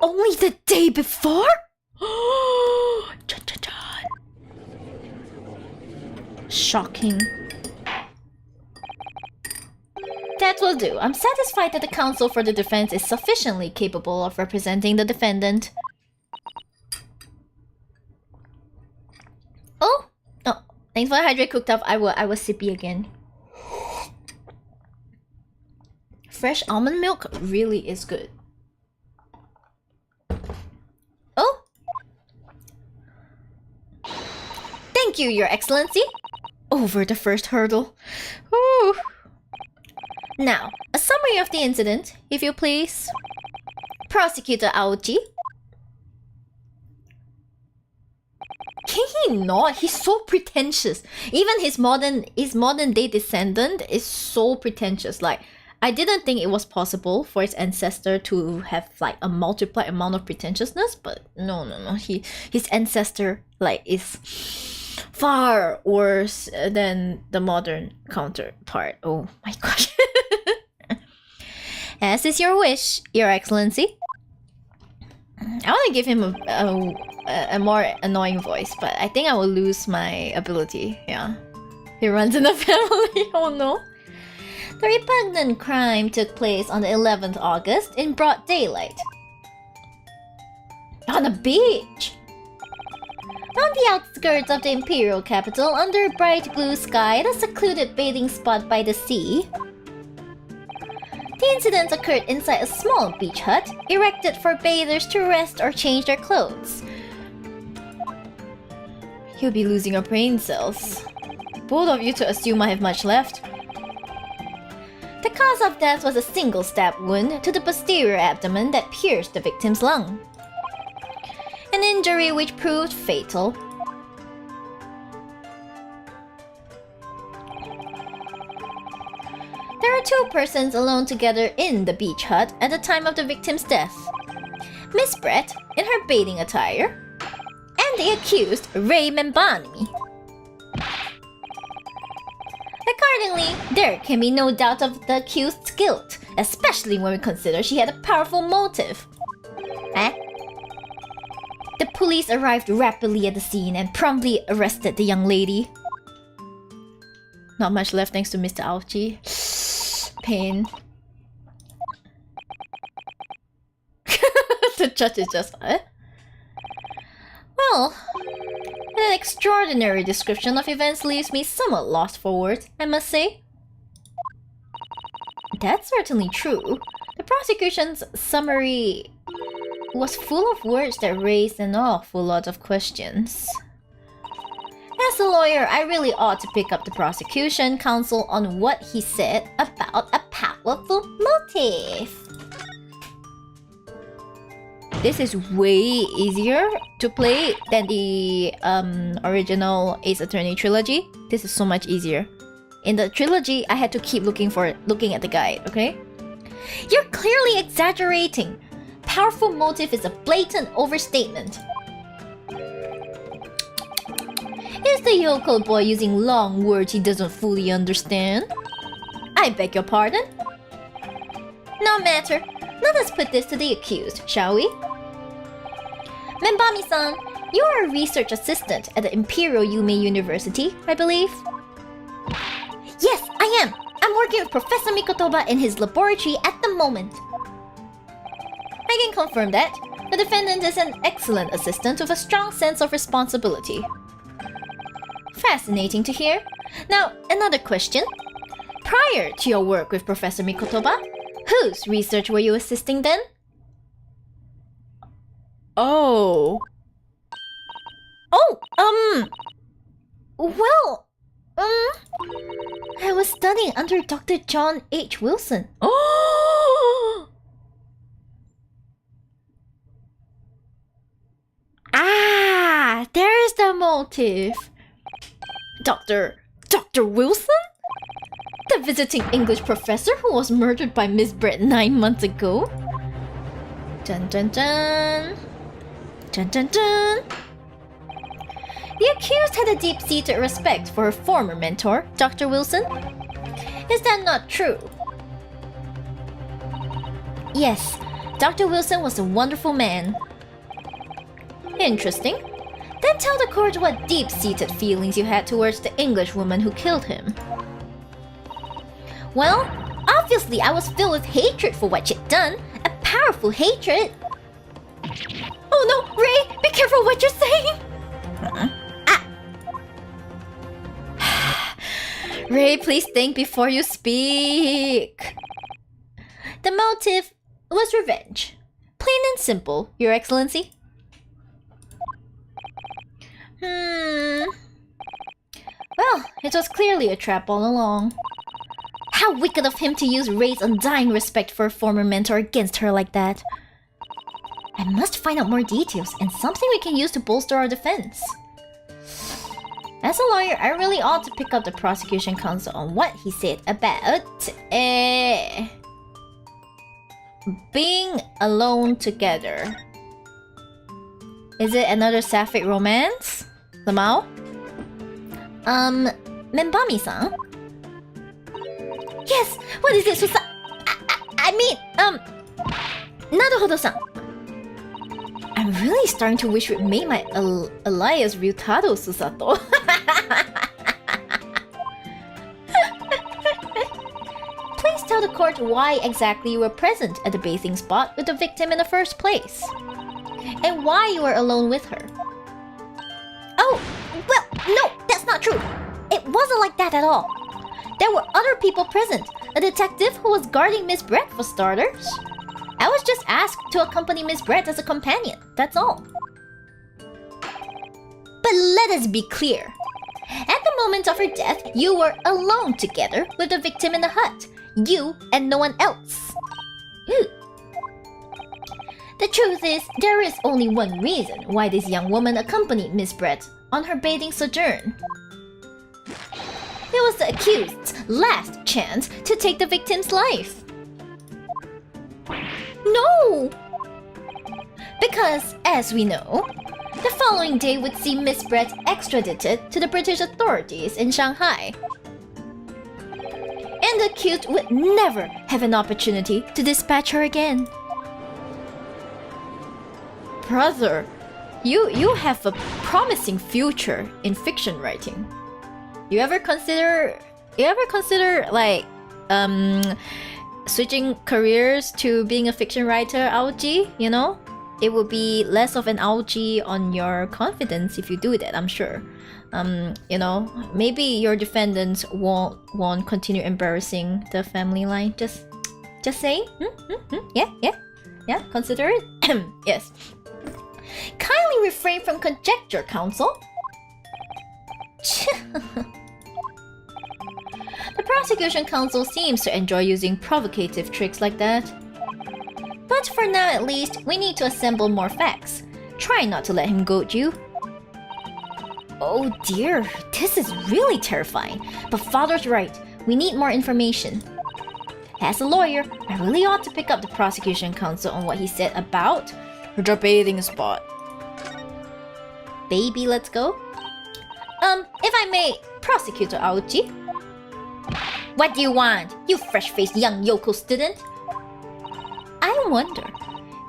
Only the day before? Shocking. That will do. I'm satisfied that the counsel for the defense is sufficiently capable of representing the defendant. Oh! Oh, thanks for the hydrate cooked up. I was sippy again. Fresh almond milk really is good. Oh! Thank you, Your Excellency! Over the first hurdle. Ooh. Now, a summary of the incident, if you please. Prosecutor Aochi. Can he not? He's so pretentious. Even his modern day descendant is so pretentious. Like, I didn't think it was possible for his ancestor to have like a multiplied amount of pretentiousness, but no. His ancestor like is far worse than the modern counterpart. Oh my gosh. As is your wish, Your Excellency. I want to give him a more annoying voice, but I think I will lose my ability. Yeah. He runs in the family. Oh no. The repugnant crime took place on the 11th August in broad daylight. On a beach! On the outskirts of the imperial capital, under bright blue sky at a secluded bathing spot by the sea. The incident occurred inside a small beach hut, erected for bathers to rest or change their clothes. He'll be losing your brain cells. Bold of you to assume I have much left. The cause of death was a single stab wound to the posterior abdomen that pierced the victim's lung. An injury which proved fatal. There are two persons alone together in the beach hut at the time of the victim's death. Miss Brett, in her bathing attire, and the accused, Ray Membani. Accordingly, there can be no doubt of the accused's guilt, especially when we consider she had a powerful motive. The police arrived rapidly at the scene and promptly arrested the young lady. Not much left thanks to Mr. Aochi. Pain. The judge is just... Well, an extraordinary description of events leaves me somewhat lost for words, I must say. That's certainly true. The prosecution's summary was full of words that raised an awful lot of questions. As a lawyer, I really ought to pick up the prosecution counsel on what he said about a powerful motive. This is way easier to play than the original Ace Attorney trilogy. This is so much easier. In the trilogy, I had to keep looking at the guide, okay? You're clearly exaggerating. Powerful motive is a blatant overstatement. Is the yokel boy using long words he doesn't fully understand? I beg your pardon? No matter. Let us put this to the accused, shall we? Membami-san, you are a research assistant at the Imperial Yume University, I believe? Yes, I am. I'm working with Professor Mikotoba in his laboratory at the moment. I can confirm that. The defendant is an excellent assistant with a strong sense of responsibility. Fascinating to hear. Now, another question. Prior to your work with Professor Mikotoba, whose research were you assisting then? Oh. Well, I was studying under Dr. John H. Wilson. Oh! Ah, there's the motive. Dr. Wilson? The visiting English professor who was murdered by Miss Brett 9 months ago? Dun dun dun. Dun dun dun. The accused had a deep-seated respect for her former mentor, Dr. Wilson. Is that not true? Yes, Dr. Wilson was a wonderful man. Interesting. Then tell the court what deep-seated feelings you had towards the English woman who killed him. Well, obviously I was filled with hatred for what she'd done. A powerful hatred. Oh no, Ray, be careful what you're saying! Ray, please think before you speak. The motive was revenge. Plain and simple, Your Excellency. Well, it was clearly a trap all along. How wicked of him to use Ray's undying respect for a former mentor against her like that. I must find out more details and something we can use to bolster our defense. As a lawyer, I really ought to pick up the prosecution counsel on what he said about being alone together. Is it another sapphic romance? Lamau? Membami-san? Yes! What is it, Susa? I mean, Naruhodo-san. I'm really starting to wish we'd made my alias Ryutaro Susato. Please tell the court why exactly you were present at the bathing spot with the victim in the first place. And why you were alone with her. Oh, well, no, that's not true. It wasn't like that at all. There were other people present. A detective who was guarding Miss Brett for starters. I was just asked to accompany Miss Brett as a companion, that's all. But let us be clear. At the moment of her death, you were alone together with the victim in the hut. You and no one else. Ooh. The truth is, there is only one reason why this young woman accompanied Miss Brett on her bathing sojourn. It was the accused's last chance to take the victim's life. No! Because, as we know, the following day would see Miss Brett extradited to the British authorities in Shanghai. And the accused would never have an opportunity to dispatch her again. Brother, you have a promising future in fiction writing. You ever consider like switching careers to being a fiction writer, Aoji? You know, it would be less of an Aoji on your confidence if you do that, I'm sure. You know, maybe your defendants won't continue embarrassing the family line. Just saying. Yeah. Consider it. Yes. Kindly refrain from conjecture, counsel. The prosecution counsel seems to enjoy using provocative tricks like that. But for now at least, we need to assemble more facts. Try not to let him goad you. Oh dear, this is really terrifying. But father's right, we need more information. As a lawyer, I really ought to pick up the prosecution counsel on what he said about the bathing spot. Baby, let's go. If I may, Prosecutor Aoji. What do you want, you fresh-faced young Yoko student? I wonder,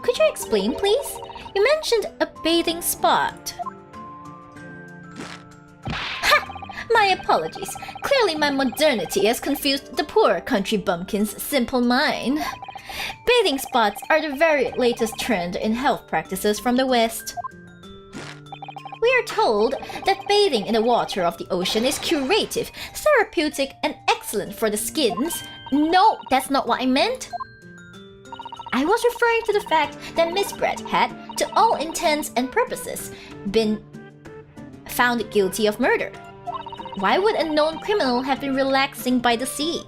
could you explain, please? You mentioned a bathing spot. Ha! My apologies. Clearly my modernity has confused the poor country bumpkin's simple mind. Bathing spots are the very latest trend in health practices from the West. We are told that bathing in the water of the ocean is curative, therapeutic, and excellent for the skins. No, that's not what I meant. I was referring to the fact that Miss Brett had, to all intents and purposes, been found guilty of murder. Why would a known criminal have been relaxing by the sea?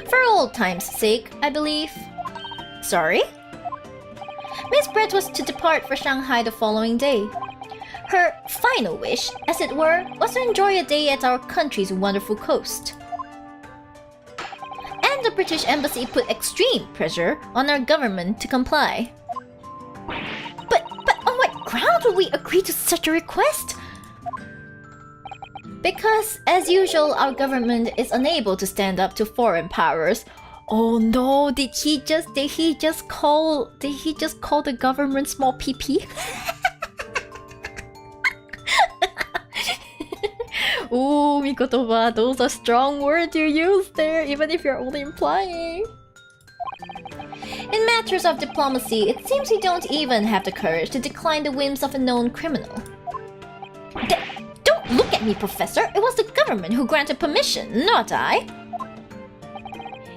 For old time's sake, I believe. Sorry? Miss Brett was to depart for Shanghai the following day. Her final wish, as it were, was to enjoy a day at our country's wonderful coast. And the British Embassy put extreme pressure on our government to comply. But on what grounds would we agree to such a request? Because, as usual, our government is unable to stand up to foreign powers Oh no, did he just call the government small PP? Ooh, mikotoba, those are strong words you use there, even if you're only implying. In matters of diplomacy, it seems you don't even have the courage to decline the whims of a known criminal. Don't look at me, Professor! It was the government who granted permission, not I!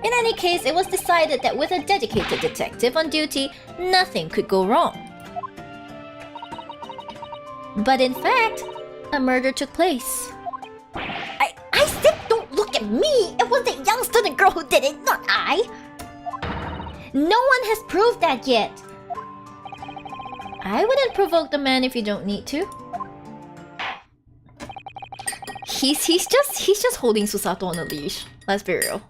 In any case, it was decided that with a dedicated detective on duty, nothing could go wrong. But in fact, a murder took place. I said don't look at me! It was the young student girl who did it, not I! No one has proved that yet! I wouldn't provoke the man if you don't need to. He's just holding Susato on a leash. Let's be real.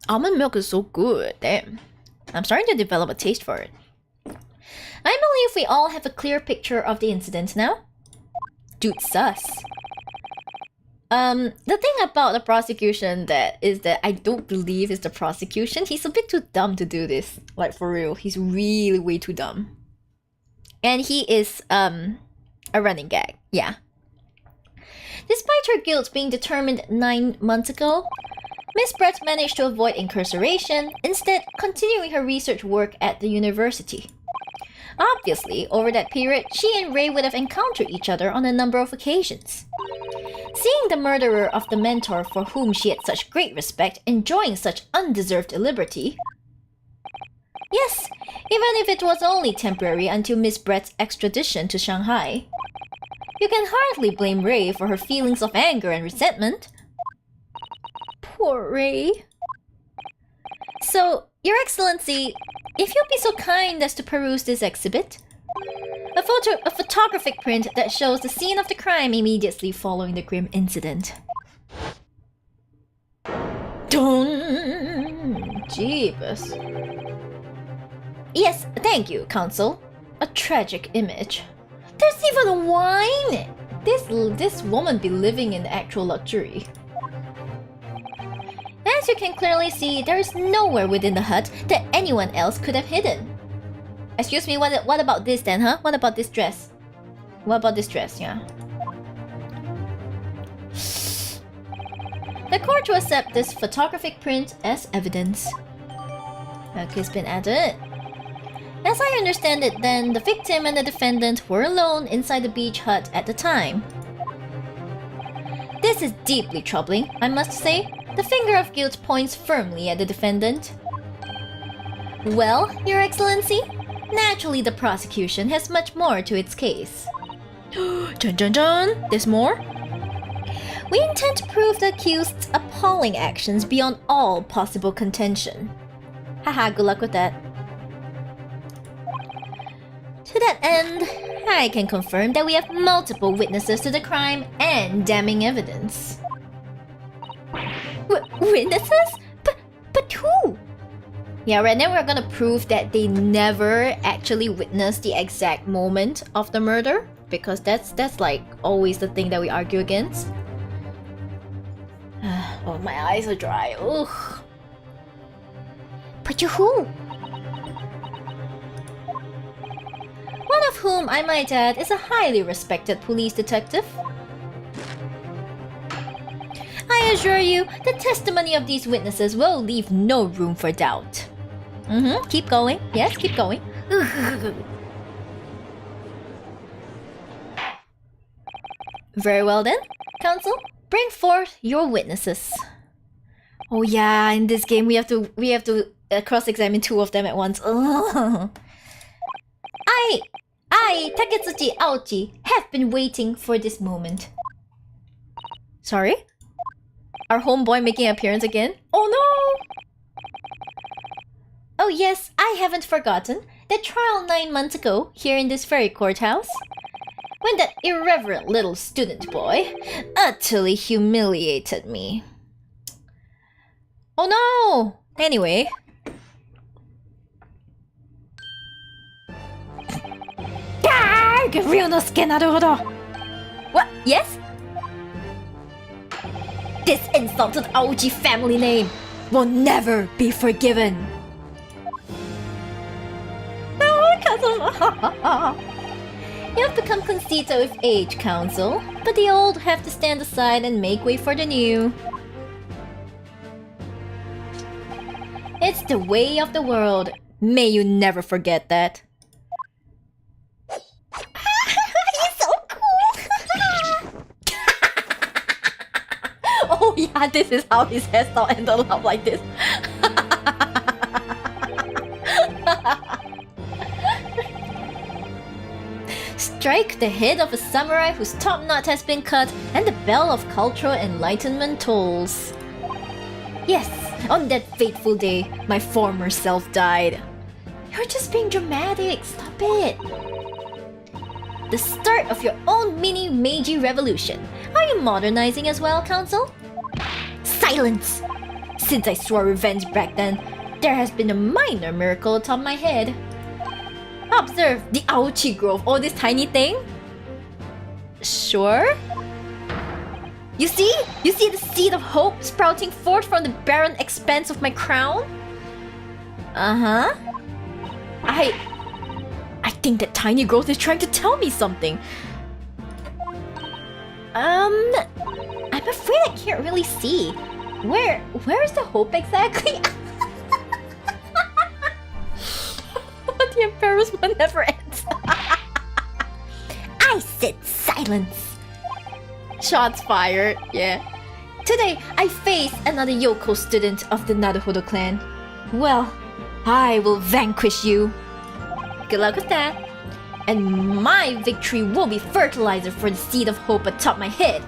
Almond milk is so good, damn. I'm starting to develop a taste for it. I believe we all have a clear picture of the incident now. Dude, sus. The thing about the prosecution is that I don't believe is the prosecution. He's a bit too dumb to do this. Like, for real. He's really way too dumb. And he is, a running gag. Yeah. Despite her guilt being determined 9 months ago, Miss Brett managed to avoid incarceration, instead continuing her research work at the university. Obviously, over that period, she and Ray would have encountered each other on a number of occasions. Seeing the murderer of the mentor for whom she had such great respect enjoying such undeserved liberty... Yes, even if it was only temporary until Miss Brett's extradition to Shanghai. You can hardly blame Ray for her feelings of anger and resentment. Poor Ray. So, Your Excellency, if you'll be so kind as to peruse this exhibit. A photographic print that shows the scene of the crime immediately following the grim incident. Dun! Jeebus. Yes, thank you, Counsel. A tragic image. There's even a wine! This woman be living in actual luxury. As you can clearly see, there is nowhere within the hut that anyone else could have hidden. Excuse me, what about this then, huh? What about this dress? What about this dress, yeah? The court will accept this photographic print as evidence. Okay, it's been added. As I understand it then, the victim and the defendant were alone inside the beach hut at the time. This is deeply troubling, I must say. The finger of guilt points firmly at the defendant. Well, Your Excellency, naturally the prosecution has much more to its case. Dun dun dun! There's more? We intend to prove the accused's appalling actions beyond all possible contention. Haha, good luck with that. To that end, I can confirm that we have multiple witnesses to the crime and damning evidence. Witnesses? But who? Yeah, right now we're gonna prove that they never actually witnessed the exact moment of the murder, because that's like always the thing that we argue against. Oh, my eyes are dry. Ugh. But who? One of whom, I might add, is a highly respected police detective. I assure you, the testimony of these witnesses will leave no room for doubt. Keep going. Yes, keep going. Very well then, Counsel. Bring forth your witnesses. Oh yeah, in this game we have to cross-examine 2 of them at once. Ugh. I, Taketsuchi Aochi, have been waiting for this moment. Sorry? Our homeboy making an appearance again? Oh no! Oh yes, I haven't forgotten the trial 9 months ago here in this very courthouse. When that irreverent little student boy utterly humiliated me. Oh no! Anyway. What? Yes? This insult to the Aoji family name will never be forgiven. No, Kazuma. You have become conceited with age, Council, but the old have to stand aside and make way for the new. It's the way of the world. May you never forget that. He's so cool! Oh yeah, this is how his hairstyle ended up like this. Strike the head of a samurai whose top knot has been cut and the bell of cultural enlightenment tolls. Yes, on that fateful day, my former self died. You're just being dramatic, stop it. The start of your own mini Meiji revolution. Are you modernizing as well, Council? Silence! Since I swore revenge back then, there has been a minor miracle atop my head. Observe the Aochi growth, oh this tiny thing? Sure? You see? You see the seed of hope sprouting forth from the barren expanse of my crown? Uh-huh. I think that tiny growth is trying to tell me something. I'm afraid I can't really see. Where is the hope exactly? The embarrassment never ends. I said silence. Shots fired, yeah. Today, I face another Yoko student of the Naruhodo clan. Well, I will vanquish you. Good luck with that. And my victory will be fertilizer for the seed of hope atop my head.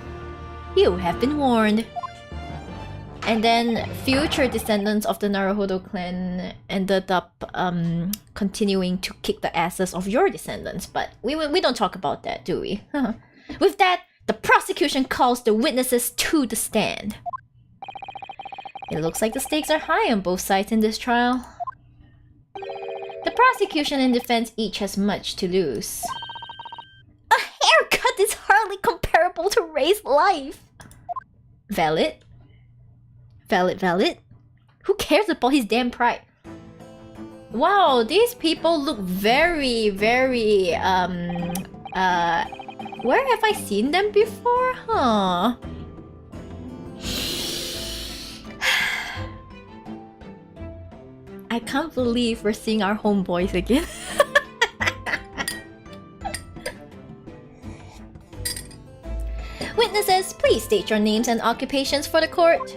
You have been warned. And then future descendants of the Naruhodo clan ended up continuing to kick the asses of your descendants. But we don't talk about that, do we? With that, the prosecution calls the witnesses to the stand. It looks like the stakes are high on both sides in this trial. The prosecution and defense each has much to lose. A haircut is hardly comparable to Ray's life. Valid. Valid. Who cares about his damn pride? Wow, these people look very, where have I seen them before? Huh. I can't believe we're seeing our homeboys again. Witnesses, please state your names and occupations for the court.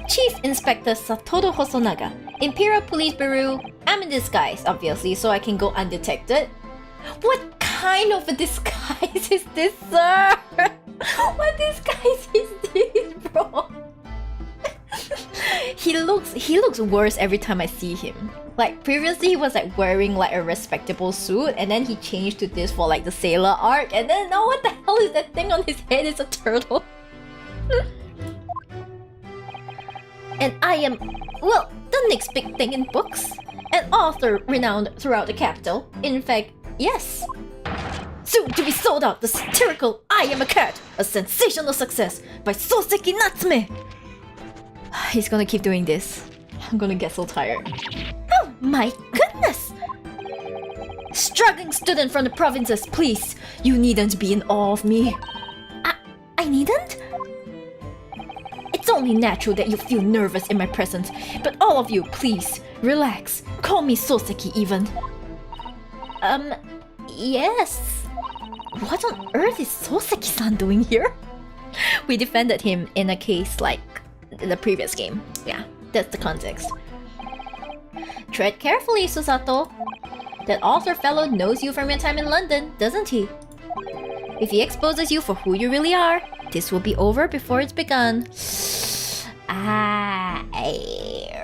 Chief Inspector Satoru Hosonaga, Imperial Police Bureau. I'm in disguise, obviously, so I can go undetected. What kind of a disguise is this, sir? What disguise is this, bro? He looks worse every time I see him. Like previously he was like wearing like a respectable suit, and then he changed to this for like the sailor arc, and then now what the hell is that thing on his head? It's a turtle. And I am, well, the next big thing in books. An author renowned throughout the capital. In fact, yes. Soon to be sold out, the satirical I Am a Cat, a sensational success by Soseki Natsume. He's gonna keep doing this. I'm gonna get so tired. Oh my goodness! Struggling student from the provinces, please. You needn't be in awe of me. I needn't? It's only natural that you feel nervous in my presence, but all of you, please, relax. Call me Soseki even. Yes. What on earth is Soseki-san doing here? We defended him in a case like the previous game. Yeah, that's the context. Tread carefully, Susato. That author fellow knows you from your time in London, doesn't he? If he exposes you for who you really are, this will be over before it's begun.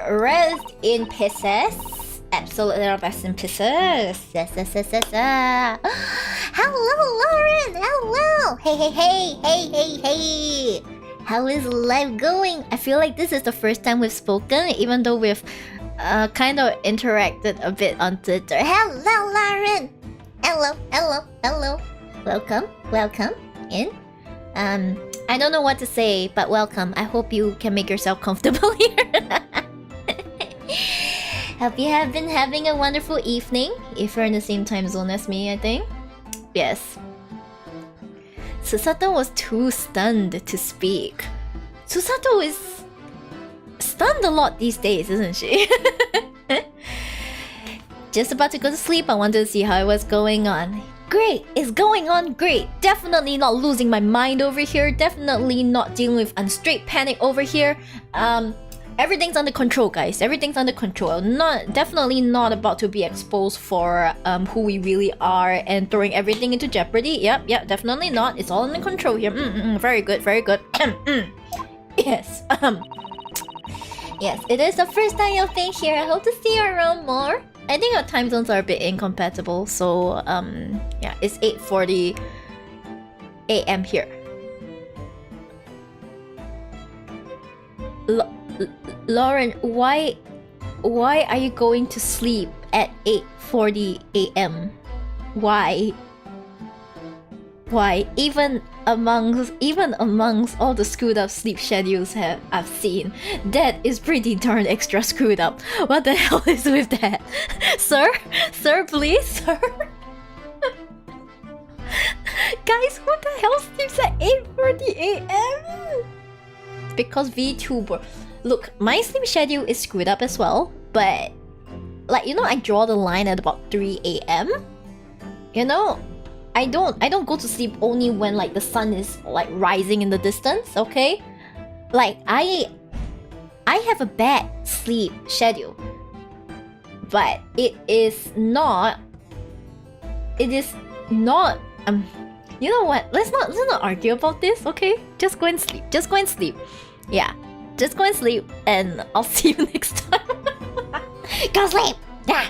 Rest in pieces. Absolutely rest in pieces. Hello, Lauren. Hello. Hey. How is life going? I feel like this is the first time we've spoken, even though we've kind of interacted a bit on Twitter. Hello, Lauren. Hello. Welcome in. I don't know what to say, but welcome. I hope you can make yourself comfortable here. Hope you have been having a wonderful evening. If you're in the same time zone as me, I think. Yes. Susato was too stunned to speak. Susato is stunned a lot these days, isn't she? Just about to go to sleep, I wanted to see how it was going on. Great! It's going on great! Definitely not losing my mind over here. Definitely not dealing with unstraight panic over here. Everything's under control, guys. Everything's under control. Definitely not about to be exposed for who we really are and throwing everything into jeopardy. Yep, definitely not. It's all under control here. Very good, very good. Yes. Yes, it is the first time you've been here. I hope to see you around more. I think our time zones are a bit incompatible, so yeah, it's 8:40 a.m. here. Lauren, why are you going to sleep at 8:40 a.m.? Why? Even amongst all the screwed up sleep schedules I've seen, that is pretty darn extra screwed up. What the hell is with that? Sir, please, sir. Guys, who the hell sleeps at 8:40 a.m.? Because VTuber. Look, my sleep schedule is screwed up as well, but like, you know, I draw the line at about 3 a.m. You know, I don't go to sleep only when like the sun is like rising in the distance, okay? Like I have a bad sleep schedule. But it is not you know what? Let's not argue about this, okay? Just go and sleep. Yeah. Just go and sleep and I'll see you next time. Go sleep! Yeah.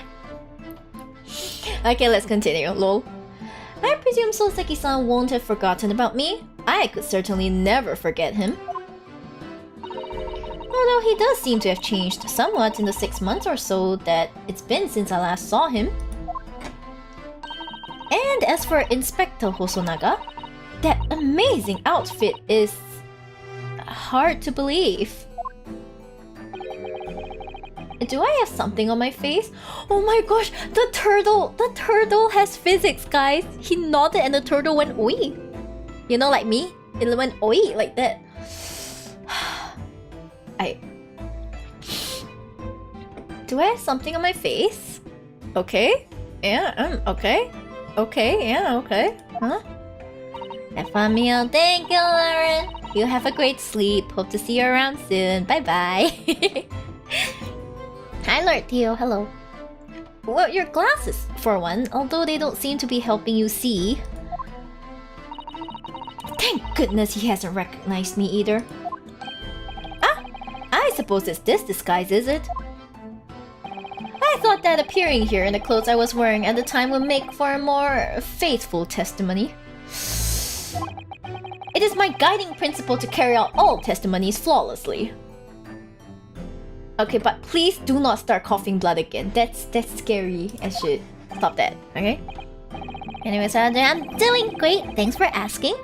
Okay, let's continue. Lol. I presume Soseki-san won't have forgotten about me. I could certainly never forget him. Although he does seem to have changed somewhat in the 6 months or so that it's been since I last saw him. And as for Inspector Hosonaga, that amazing outfit is hard to believe. Do I have something on my face? Oh my gosh, the turtle has physics, guys. He nodded and the turtle went oi. You know, like me? It went oi like that. Do I have something on my face? Okay. Yeah, okay. Okay, yeah, okay. Huh? Have fun meal. Thank you, Lauren. You have a great sleep. Hope to see you around soon. Bye-bye. Hi, Lord Theo. Hello. Well, your glasses, for one, although they don't seem to be helping you see. Thank goodness he hasn't recognized me either. Ah, I suppose it's this disguise, is it? I thought that appearing here in the clothes I was wearing at the time would make for a more faithful testimony. It is my guiding principle to carry out all testimonies flawlessly. Okay, but please do not start coughing blood again. That's scary as shit. Stop that, okay? Anyways, I'm doing great. Thanks for asking.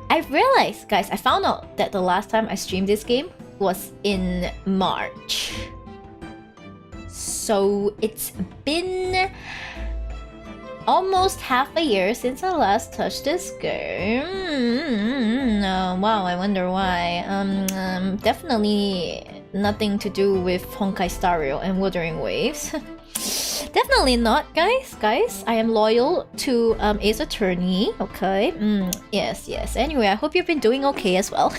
I realized, guys, I found out that the last time I streamed this game was in March. So it's been almost half a year since I last touched this game. Wow, I wonder why. Definitely nothing to do with Honkai Star Rail and Wuthering Waves. Definitely not, guys. I am loyal to Ace Attorney. Okay. Yes. Anyway, I hope you've been doing okay as well.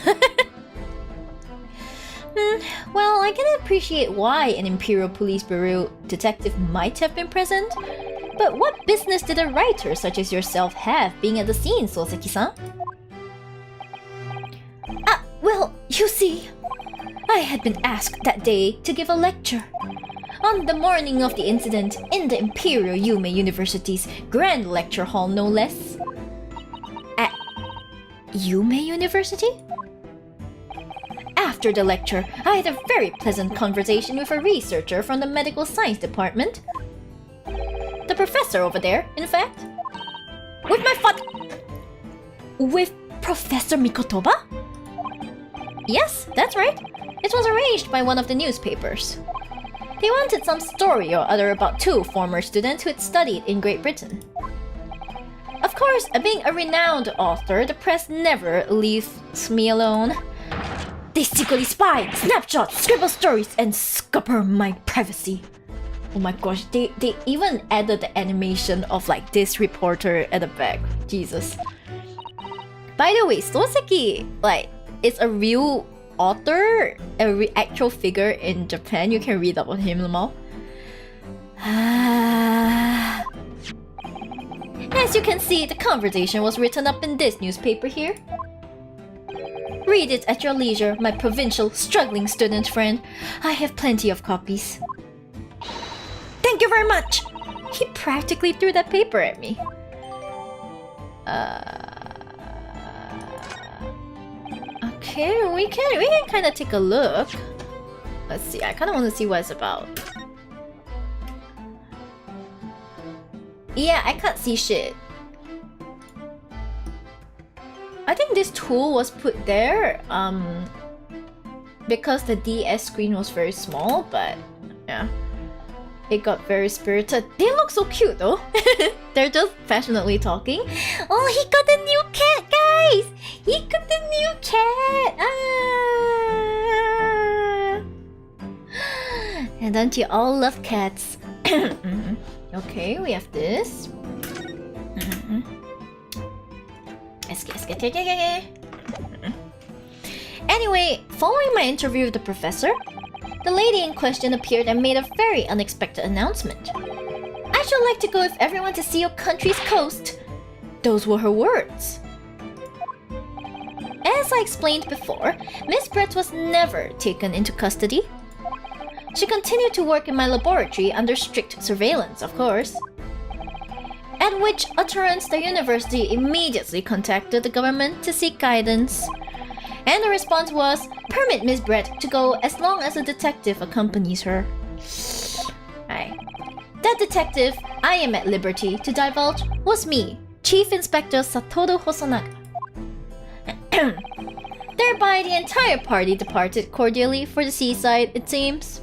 Well, I can appreciate why an Imperial Police Bureau detective might have been present. But what business did a writer such as yourself have being at the scene, Soseki-san? Well, you see, I had been asked that day to give a lecture. On the morning of the incident, in the Imperial Yume University's Grand Lecture Hall, no less. At Yume University? After the lecture, I had a very pleasant conversation with a researcher from the Medical Science Department. The professor over there, in fact. With Professor Mikotoba? Yes, that's right. It was arranged by one of the newspapers. They wanted some story or other about 2 former students who had studied in Great Britain. Of course, being a renowned author, the press never leaves me alone. They secretly spy, snapshot, scribble stories, and scupper my privacy. Oh my gosh, they even added the animation of like this reporter at the back. Jesus. By the way, Soseki, like, is a real author, actual figure in Japan. You can read up on him more. As you can see, the conversation was written up in this newspaper here. Read it at your leisure, my provincial, struggling student friend. I have plenty of copies. Thank you very much! He practically threw that paper at me. Okay, we can kind of take a look. Let's see, I kind of want to see what it's about. Yeah, I can't see shit. I think this tool was put there because the DS screen was very small, but yeah. It got very spirited. They look so cute though. They're just passionately talking. Oh, he got a new cat, guys! He got a new cat! Ah! And don't you all love cats? Okay, we have this. Anyway, following my interview with the professor, the lady in question appeared and made a very unexpected announcement. I should like to go with everyone to see your country's coast. Those were her words. As I explained before, Miss Brett was never taken into custody. She continued to work in my laboratory under strict surveillance, of course. At which utterance the university immediately contacted the government to seek guidance. And the response was, permit Miss Brett to go as long as a detective accompanies her. Aye. That detective I am at liberty to divulge was me, Chief Inspector Satoru Hosonaga. Thereby the entire party departed cordially for the seaside, it seems.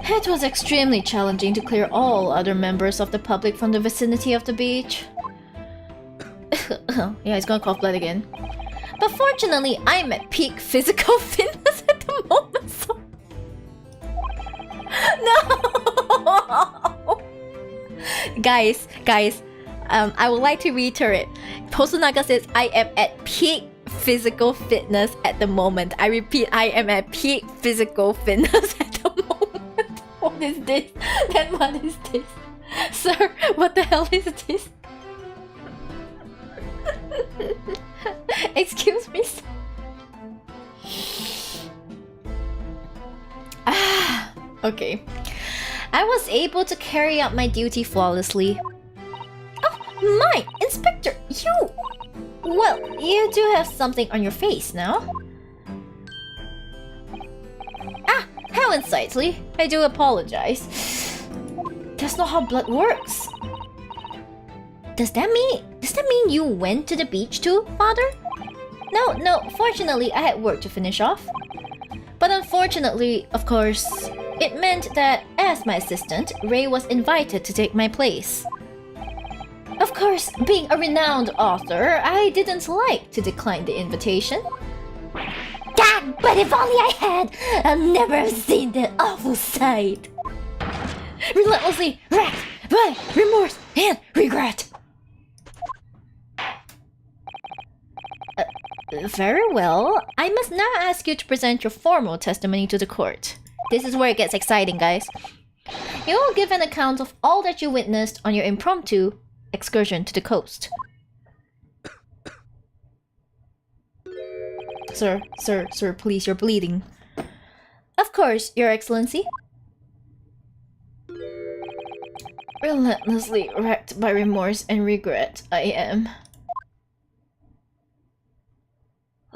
It was extremely challenging to clear all other members of the public from the vicinity of the beach. Yeah, he's gonna cough blood again. But fortunately, I'm at peak physical fitness at the moment, so... No! Guys, I would like to reiterate. Hosonaga says, I am at peak physical fitness at the moment. I repeat, I am at peak physical fitness at the moment. What is this? Then what is this? Sir, what the hell is this? Excuse me. Okay. I was able to carry out my duty flawlessly. Oh, my! Inspector, you! Well, you do have something on your face now. Ah, how insightful. I do apologize. That's not how blood works. Does that mean you went to the beach too, father? No, fortunately I had work to finish off. But unfortunately, of course, it meant that as my assistant, Ray was invited to take my place. Of course, being a renowned author, I didn't like to decline the invitation. God, but if only I had, I'll never have seen that awful sight. Relentlessly racked by remorse and regret. Very well. I must now ask you to present your formal testimony to the court. This is where it gets exciting, guys. You will give an account of all that you witnessed on your impromptu excursion to the coast. Sir, please, you're bleeding. Of course, Your Excellency. Relentlessly racked by remorse and regret, I am.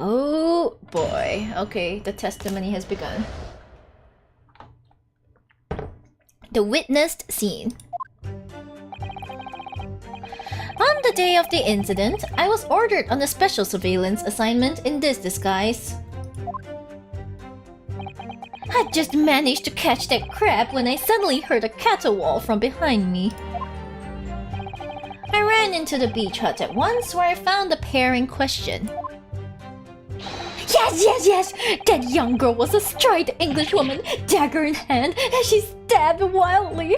Oh boy. Okay, the testimony has begun. The witnessed scene. On the day of the incident, I was ordered on a special surveillance assignment in this disguise. I just managed to catch that crab when I suddenly heard a caterwaul from behind me. I ran into the beach hut at once, where I found the pair in question. Yes! That young girl was a straight Englishwoman, dagger in hand, and she stabbed wildly.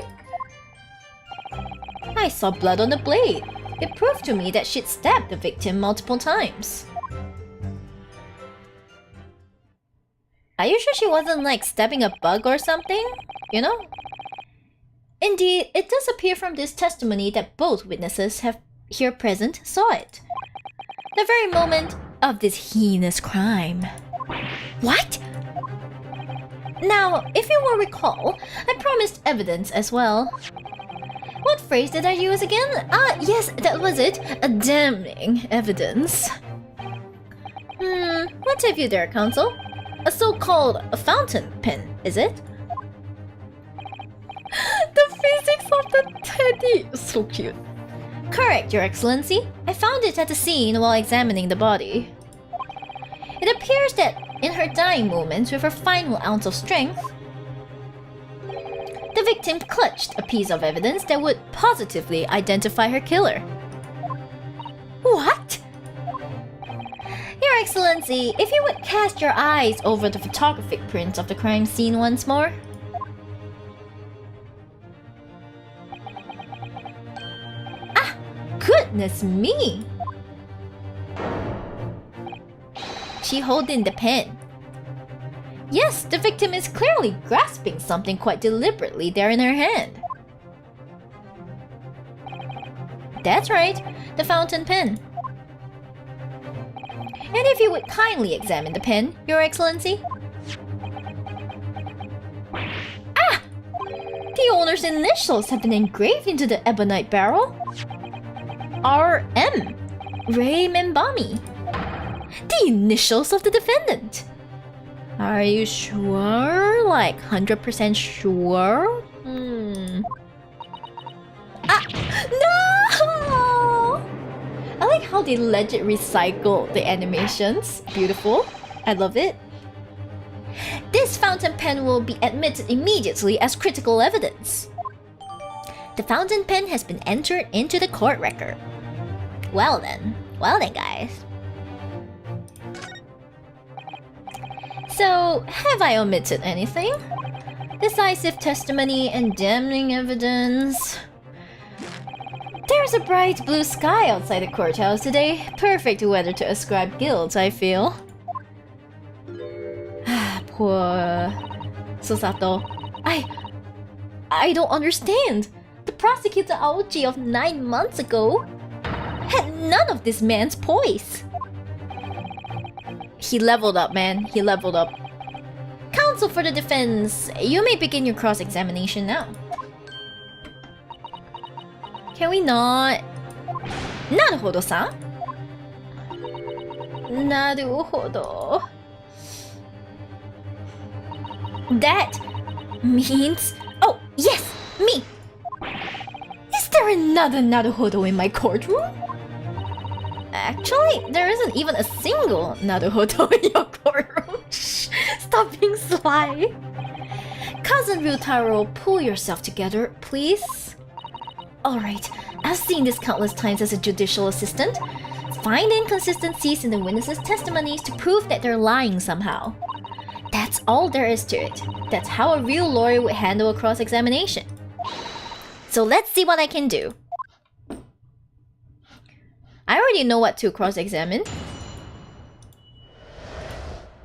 I saw blood on the blade. It proved to me that she'd stabbed the victim multiple times. Are you sure she wasn't like stabbing a bug or something? You know? Indeed, it does appear from this testimony that both witnesses here present saw it. The very moment of this heinous crime. What? Now, if you will recall, I promised evidence as well. What phrase did I use again? Ah, yes, that was it. A damning evidence. What have you there, Counsel? A so-called fountain pen, is it? The physics of the teddy! So cute. Correct, Your Excellency. I found it at the scene while examining the body. It appears that in her dying moments, with her final ounce of strength, the victim clutched a piece of evidence that would positively identify her killer. What? Your Excellency, if you would cast your eyes over the photographic prints of the crime scene once more. Ah! Goodness me! She holding the pen. Yes, the victim is clearly grasping something quite deliberately there in her hand. That's right, the fountain pen. And if you would kindly examine the pen, Your Excellency. Ah! The owner's initials have been engraved into the ebonite barrel. R.M. Ray Membami. The initials of the defendant. Are you sure? Like 100% sure? Ah! No! I like how they legit recycle the animations. Beautiful. I love it. This fountain pen will be admitted immediately as critical evidence. The fountain pen has been entered into the court record. Well then, guys. So, have I omitted anything? Decisive testimony and damning evidence. There's a bright blue sky outside the courthouse today. Perfect weather to ascribe guilt, I feel. Poor Susato. I don't understand. The prosecutor Aochi of 9 months ago had none of this man's poise. He leveled up, man. He leveled up. Counsel for the defense, you may begin your cross-examination now. Can we not? Naruhodo-san? Naruhodo. That means... Oh, yes! Me! Is there another Naruhodo in my courtroom? Actually, there isn't even a single Naruhodo in your courtroom. Shh! Stop being sly! Cousin Ryutaro, pull yourself together, please. Alright, I've seen this countless times as a judicial assistant. Find inconsistencies in the witnesses' testimonies to prove that they're lying somehow. That's all there is to it. That's how a real lawyer would handle a cross-examination. So let's see what I can do. I already know what to cross-examine.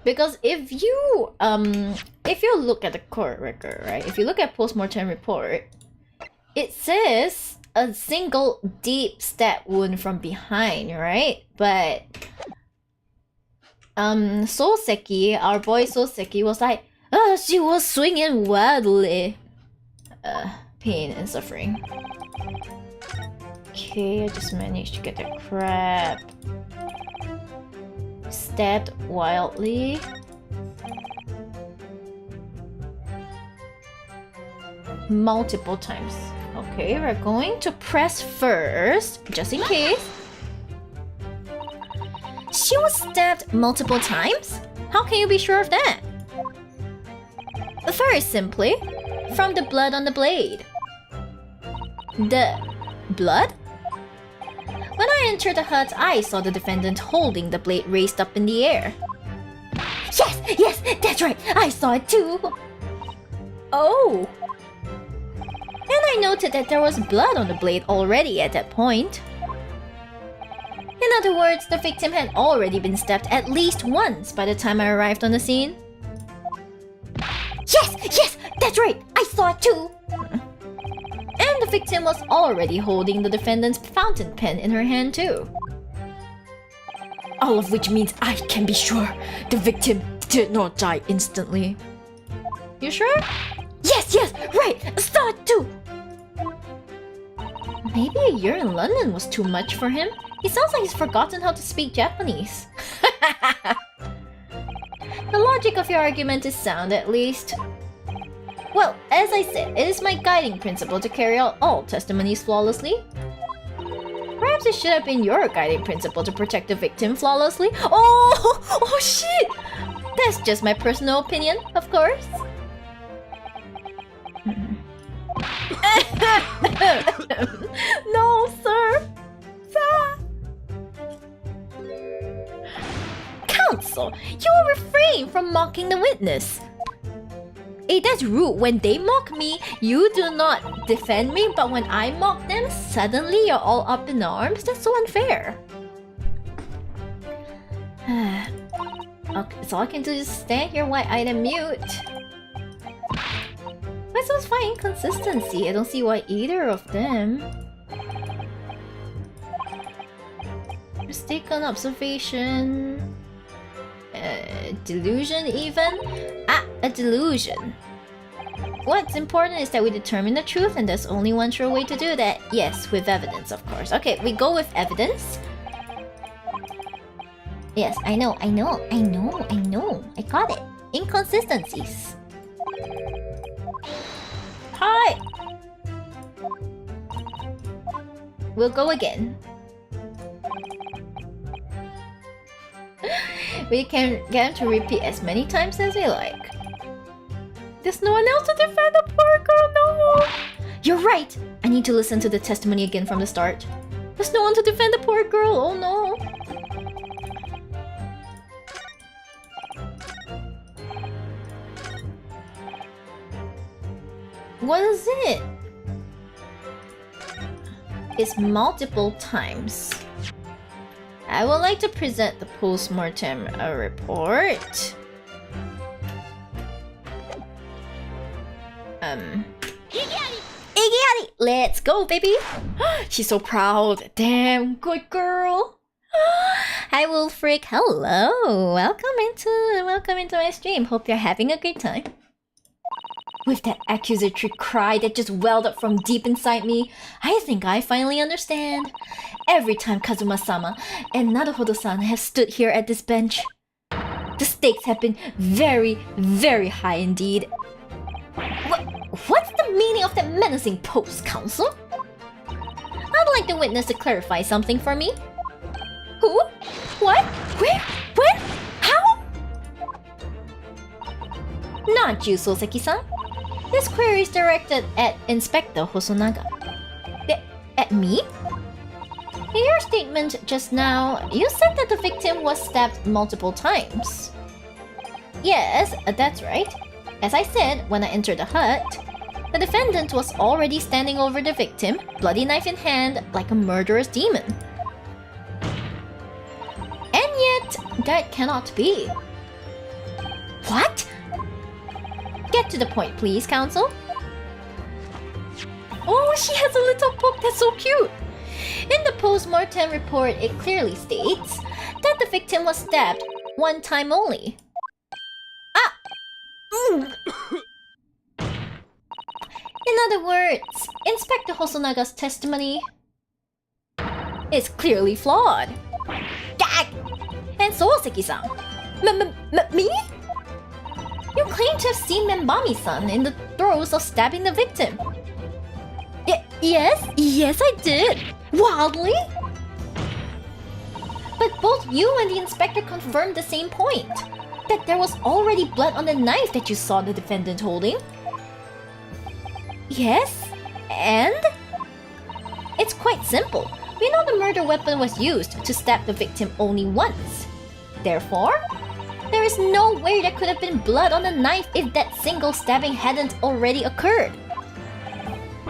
Because if you look at the court record, right? If you look at post-mortem report, it says a single deep stab wound from behind, right? But Soseki, our boy Soseki, was like, she was swinging wildly. Pain and suffering. Okay, I just managed to get that crab. Stabbed wildly. Multiple times. Okay, we're going to press first, just in case. She was stabbed multiple times? How can you be sure of that? Very simply, from the blood on the blade. The blood? When I entered the hut, I saw the defendant holding the blade raised up in the air. Yes, that's right, I saw it too. Oh. And I noted that there was blood on the blade already at that point. In other words, the victim had already been stabbed at least once by the time I arrived on the scene. Yes, that's right, I saw it too. And the victim was already holding the defendant's fountain pen in her hand too. All of which means I can be sure the victim did not die instantly. You sure? Yes, right, I saw it too. Maybe a year in London was too much for him. He sounds like he's forgotten how to speak Japanese. The logic of your argument is sound, at least. Well, as I said, it is my guiding principle to carry out all testimonies flawlessly. Perhaps it should have been your guiding principle to protect the victim flawlessly. Oh shit! That's just my personal opinion, of course. No, sir. Counsel, you will refrain from mocking the witness. That's rude. When they mock me, you do not defend me, but when I mock them, suddenly you're all up in arms? That's so unfair. Okay, so all I can do is stand here wide-eyed and mute. What's those fine inconsistency? I don't see why either of them. Mistaken observation. Delusion even? A delusion. What's important is that we determine the truth, and there's only one sure way to do that. Yes, with evidence, of course. Okay, we go with evidence. Yes, I know. I got it. Inconsistencies. Hi! We'll go again. We can get him to repeat as many times as we like. There's no one else to defend the poor girl, no! You're right! I need to listen to the testimony again from the start. There's no one to defend the poor girl, oh no! What is it? It's multiple times. I would like to present the post-mortem report. Iggy, let's go, baby! She's so proud. Damn, good girl. Hi, Wolfric. Hello. Welcome into my stream. Hope you're having a great time. With that accusatory cry that just welled up from deep inside me, I think I finally understand. Every time Kazuma-sama and Naruhodo-san have stood here at this bench, the stakes have been very, very high indeed. What's the meaning of that menacing pose, Counsel? I'd like the witness to clarify something for me. Who? What? Where? When? How? Not you, Soseki-san. This query is directed at Inspector Hosonaga. At me? In your statement just now, you said that the victim was stabbed multiple times. Yes, that's right. As I said, when I entered the hut, the defendant was already standing over the victim, bloody knife in hand, like a murderous demon. And yet, that cannot be. What? Get to the point, please, Counsel. Oh, she has a little book that's so cute. In the post-mortem report, it clearly states that the victim was stabbed one time only. In other words, Inspector Hosonaga's testimony is clearly flawed. Gag! And Soseki-san, me? You claim to have seen Membami-san in the throes of stabbing the victim. Yes, I did. Wildly? But both you and the inspector confirmed the same point. That there was already blood on the knife that you saw the defendant holding. Yes? And? It's quite simple. We know the murder weapon was used to stab the victim only once. Therefore, there is no way there could have been blood on the knife if that single stabbing hadn't already occurred.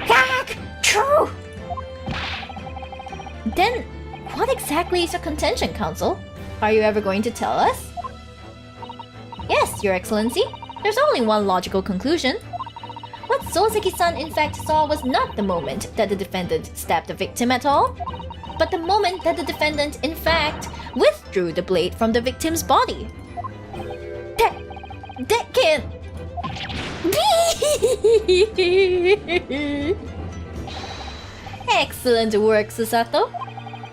Gag! True! Then, what exactly is your contention, Counsel? Are you ever going to tell us? Yes, Your Excellency. There's only one logical conclusion. What Soseki-san in fact saw was not the moment that the defendant stabbed the victim at all, but the moment that the defendant in fact withdrew the blade from the victim's body. That can't... Excellent work, Susato.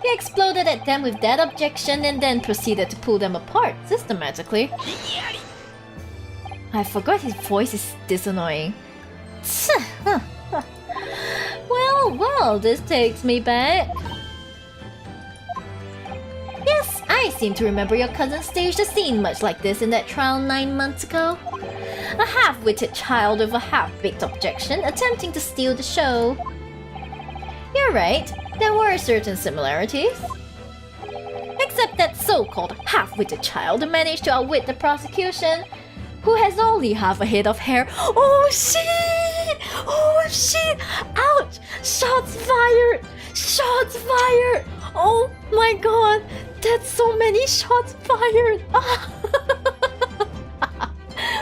You exploded at them with that objection and then proceeded to pull them apart systematically. I forgot his voice is this annoying. Well, this takes me back. Yes, I seem to remember your cousin staged a scene much like this in that trial 9 months ago. A half-witted child with a half-baked objection attempting to steal the show. You're right, there were certain similarities. Except that so-called half-witted child managed to outwit the prosecution, who has only half a head of hair. Oh shit! Oh shit! Ouch! Shots fired! Shots fired! Oh my god! That's so many shots fired!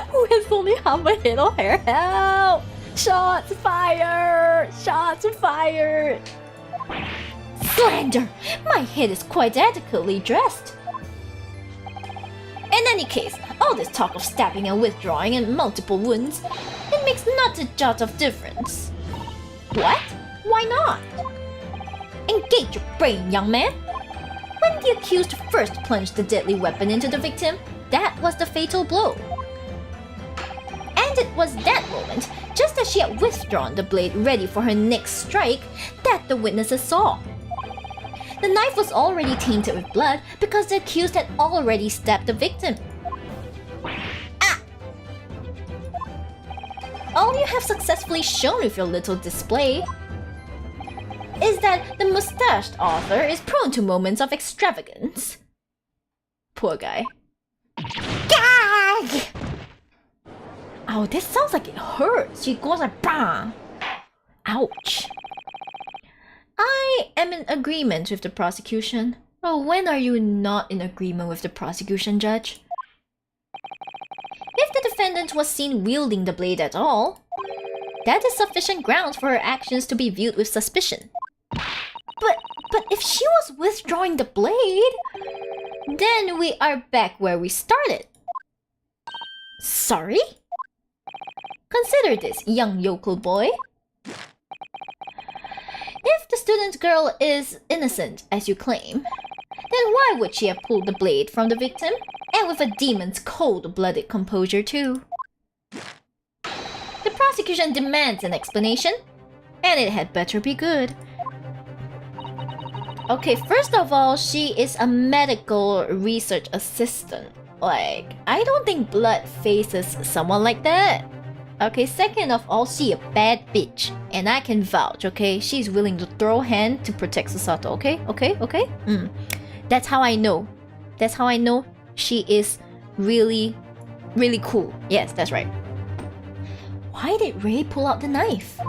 Who has only half a head of hair? Help! Shots fired! Shots fired! Slander! My head is quite adequately dressed. In any case, all this talk of stabbing and withdrawing and multiple wounds, it makes not a jot of difference. What? Why not? Engage your brain, young man. When the accused first plunged the deadly weapon into the victim, that was the fatal blow. And it was that moment, just as she had withdrawn the blade ready for her next strike, that the witnesses saw. The knife was already tainted with blood because the accused had already stabbed the victim. Ah! All you have successfully shown with your little display is that the mustached author is prone to moments of extravagance. Poor guy. Gag! Oh, this sounds like it hurts. She goes like BAM! Ouch. I am in agreement with the prosecution. Oh, when are you not in agreement with the prosecution, Judge? If the defendant was seen wielding the blade at all, that is sufficient grounds for her actions to be viewed with suspicion. But if she was withdrawing the blade, then we are back where we started. Sorry? Consider this, young yokel boy. If the student girl is innocent, as you claim, then why would she have pulled the blade from the victim? And with a demon's cold-blooded composure, too. The prosecution demands an explanation, and it had better be good. Okay, first of all, she is a medical research assistant. Like, I don't think blood faces someone like that. Okay, second of all, she a bad bitch. And I can vouch, okay? She's willing to throw hand to protect Susato, okay? Okay? That's how I know. That's how I know she is really, really cool. Yes, that's right. Why did Ray pull out the knife?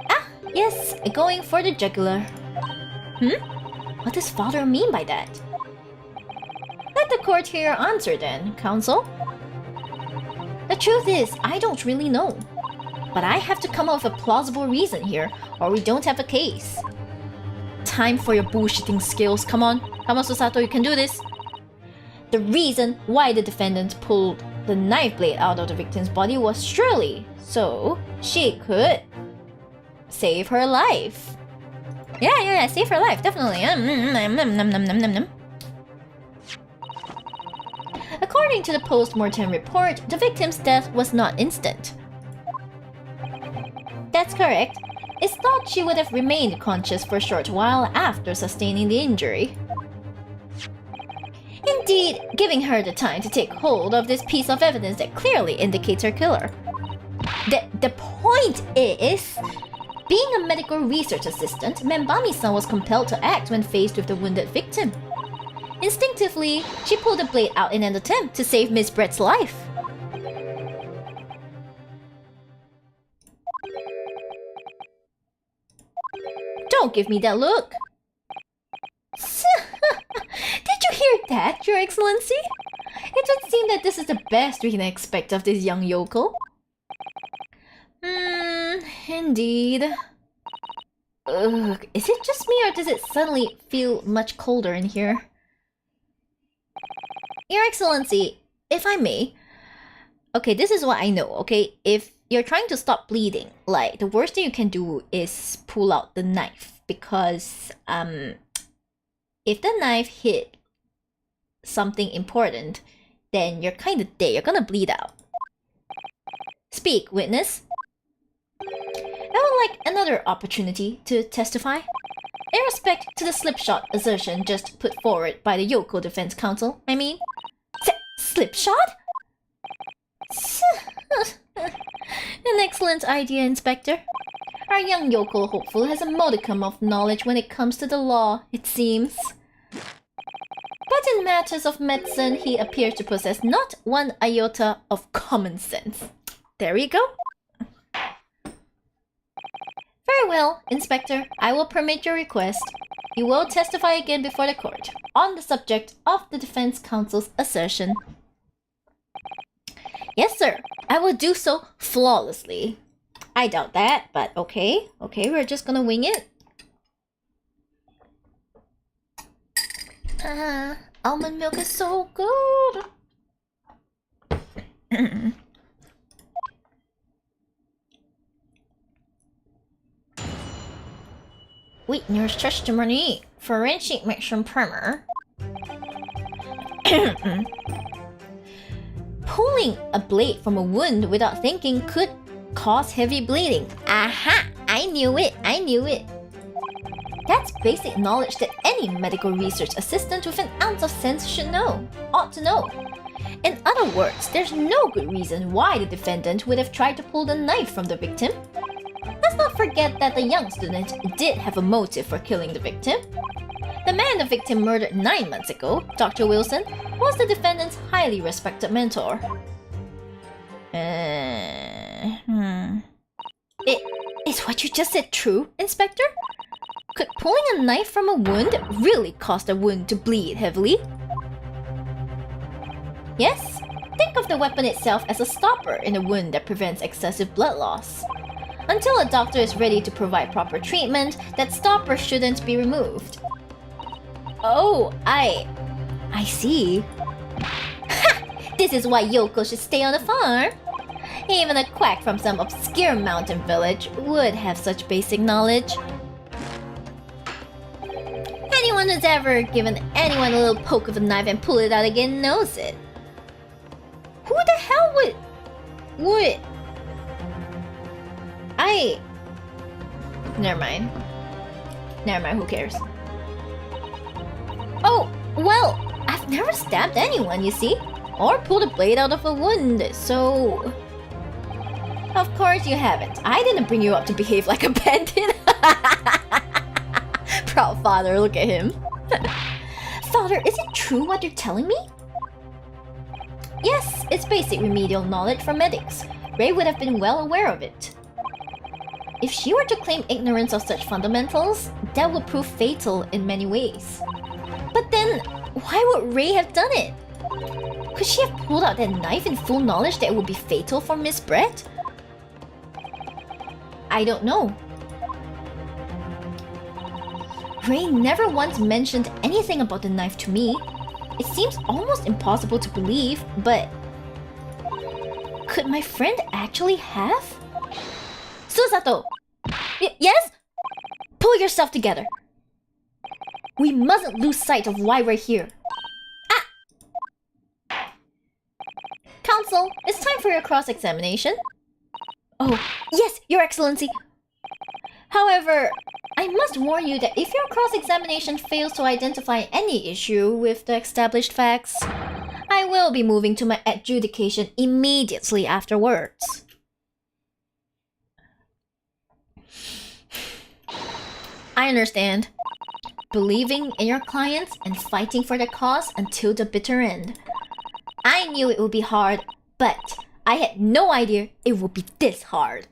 Ah, yes, going for the jugular. What does father mean by that? Let the court here answer then, counsel. The truth is, I don't really know. But I have to come up with a plausible reason here, or we don't have a case. Time for your bullshitting skills, come on. Come on, Susato, you can do this. The reason why the defendant pulled the knife blade out of the victim's body was surely so she could save her life. Yeah, save her life, definitely. According to the post-mortem report, the victim's death was not instant. That's correct. It's thought she would have remained conscious for a short while after sustaining the injury. Indeed, giving her the time to take hold of this piece of evidence that clearly indicates her killer. The point is, being a medical research assistant, Membami-san was compelled to act when faced with the wounded victim. Instinctively, she pulled the blade out in an attempt to save Miss Brett's life. Don't give me that look! Did you hear that, Your Excellency? It would seem that this is the best we can expect of this young yokel. Indeed. Ugh, is it just me or does it suddenly feel much colder in here? Your Excellency, if I may... Okay, this is what I know, okay? If you're trying to stop bleeding, like, the worst thing you can do is pull out the knife. Because, if the knife hit something important, then you're kind of dead. You're gonna bleed out. Speak, witness. I would like another opportunity to testify. In respect to the slipshot assertion just put forward by the Yoko Defense Counsel, I mean. Slipshot? An excellent idea, Inspector. Our young yokel hopeful has a modicum of knowledge when it comes to the law, it seems. But in matters of medicine, he appears to possess not one iota of common sense. There you go. Very well, Inspector. I will permit your request. You will testify again before the court on the subject of the defense counsel's assertion. Yes, sir. I will do so flawlessly. I doubt that, but okay. Okay, we're just gonna wing it. Almond milk is so good. Witness testimony. Forensic mission primer. Pulling a blade from a wound without thinking could cause heavy bleeding. Aha! I knew it! I knew it! That's basic knowledge that any medical research assistant with an ounce of sense should know. Ought to know. In other words, there's no good reason why the defendant would have tried to pull the knife from the victim. Let's not forget that the young student did have a motive for killing the victim. The man the victim murdered 9 months ago, Dr. Wilson, was the defendant's highly respected mentor. Is what you just said true, Inspector? Could pulling a knife from a wound really cause the wound to bleed heavily? Yes? Think of the weapon itself as a stopper in a wound that prevents excessive blood loss. Until a doctor is ready to provide proper treatment, that stopper shouldn't be removed. Oh, I see. Ha! This is why Yoko should stay on the farm. Even a quack from some obscure mountain village would have such basic knowledge. Anyone who's ever given anyone a little poke of a knife and pull it out again knows it. Who the hell would... Never mind. Who cares? Oh, well, I've never stabbed anyone, you see? Or pulled a blade out of a wound, so... Of course you haven't. I didn't bring you up to behave like a bandit. Proud father, look at him. Father, is it true what you're telling me? Yes, it's basic remedial knowledge from medics. Ray would have been well aware of it. If she were to claim ignorance of such fundamentals, that would prove fatal in many ways. But then, why would Ray have done it? Could she have pulled out that knife in full knowledge that it would be fatal for Miss Brett? I don't know. Ray never once mentioned anything about the knife to me. It seems almost impossible to believe, but... Could my friend actually have? Susato! Yes? Pull yourself together. We mustn't lose sight of why we're here. Ah! Counsel, it's time for your cross-examination. Oh, yes, Your Excellency. However, I must warn you that if your cross-examination fails to identify any issue with the established facts, I will be moving to my adjudication immediately afterwards. I understand. Believing in your clients and fighting for their cause until the bitter end. I knew it would be hard, but I had no idea it would be this hard.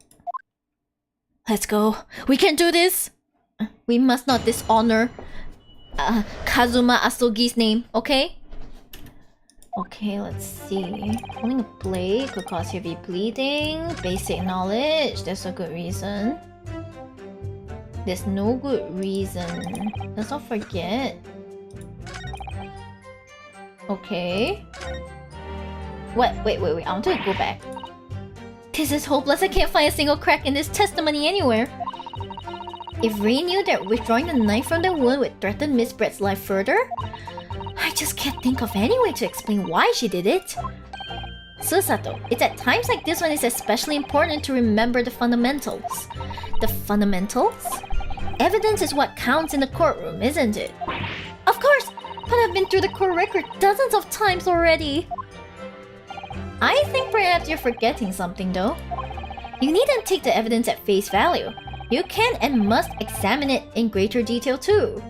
Let's go. We can do this. We must not dishonor Kazuma Asogi's name, okay? Okay, let's see. Holding a blade could cause heavy bleeding. Basic knowledge, there's a good reason. There's no good reason. Let's not forget. Okay. What? Wait. I want to go back. This is hopeless. I can't find a single crack in this testimony anywhere. If Ray knew that withdrawing the knife from the wound would threaten Miss Brett's life further, I just can't think of any way to explain why she did it. Susato, it's at times like this when it's especially important to remember the fundamentals. The fundamentals? Evidence is what counts in the courtroom, isn't it? Of course! But I've been through the court record dozens of times already. I think perhaps you're forgetting something though. You needn't take the evidence at face value. You can and must examine it in greater detail too.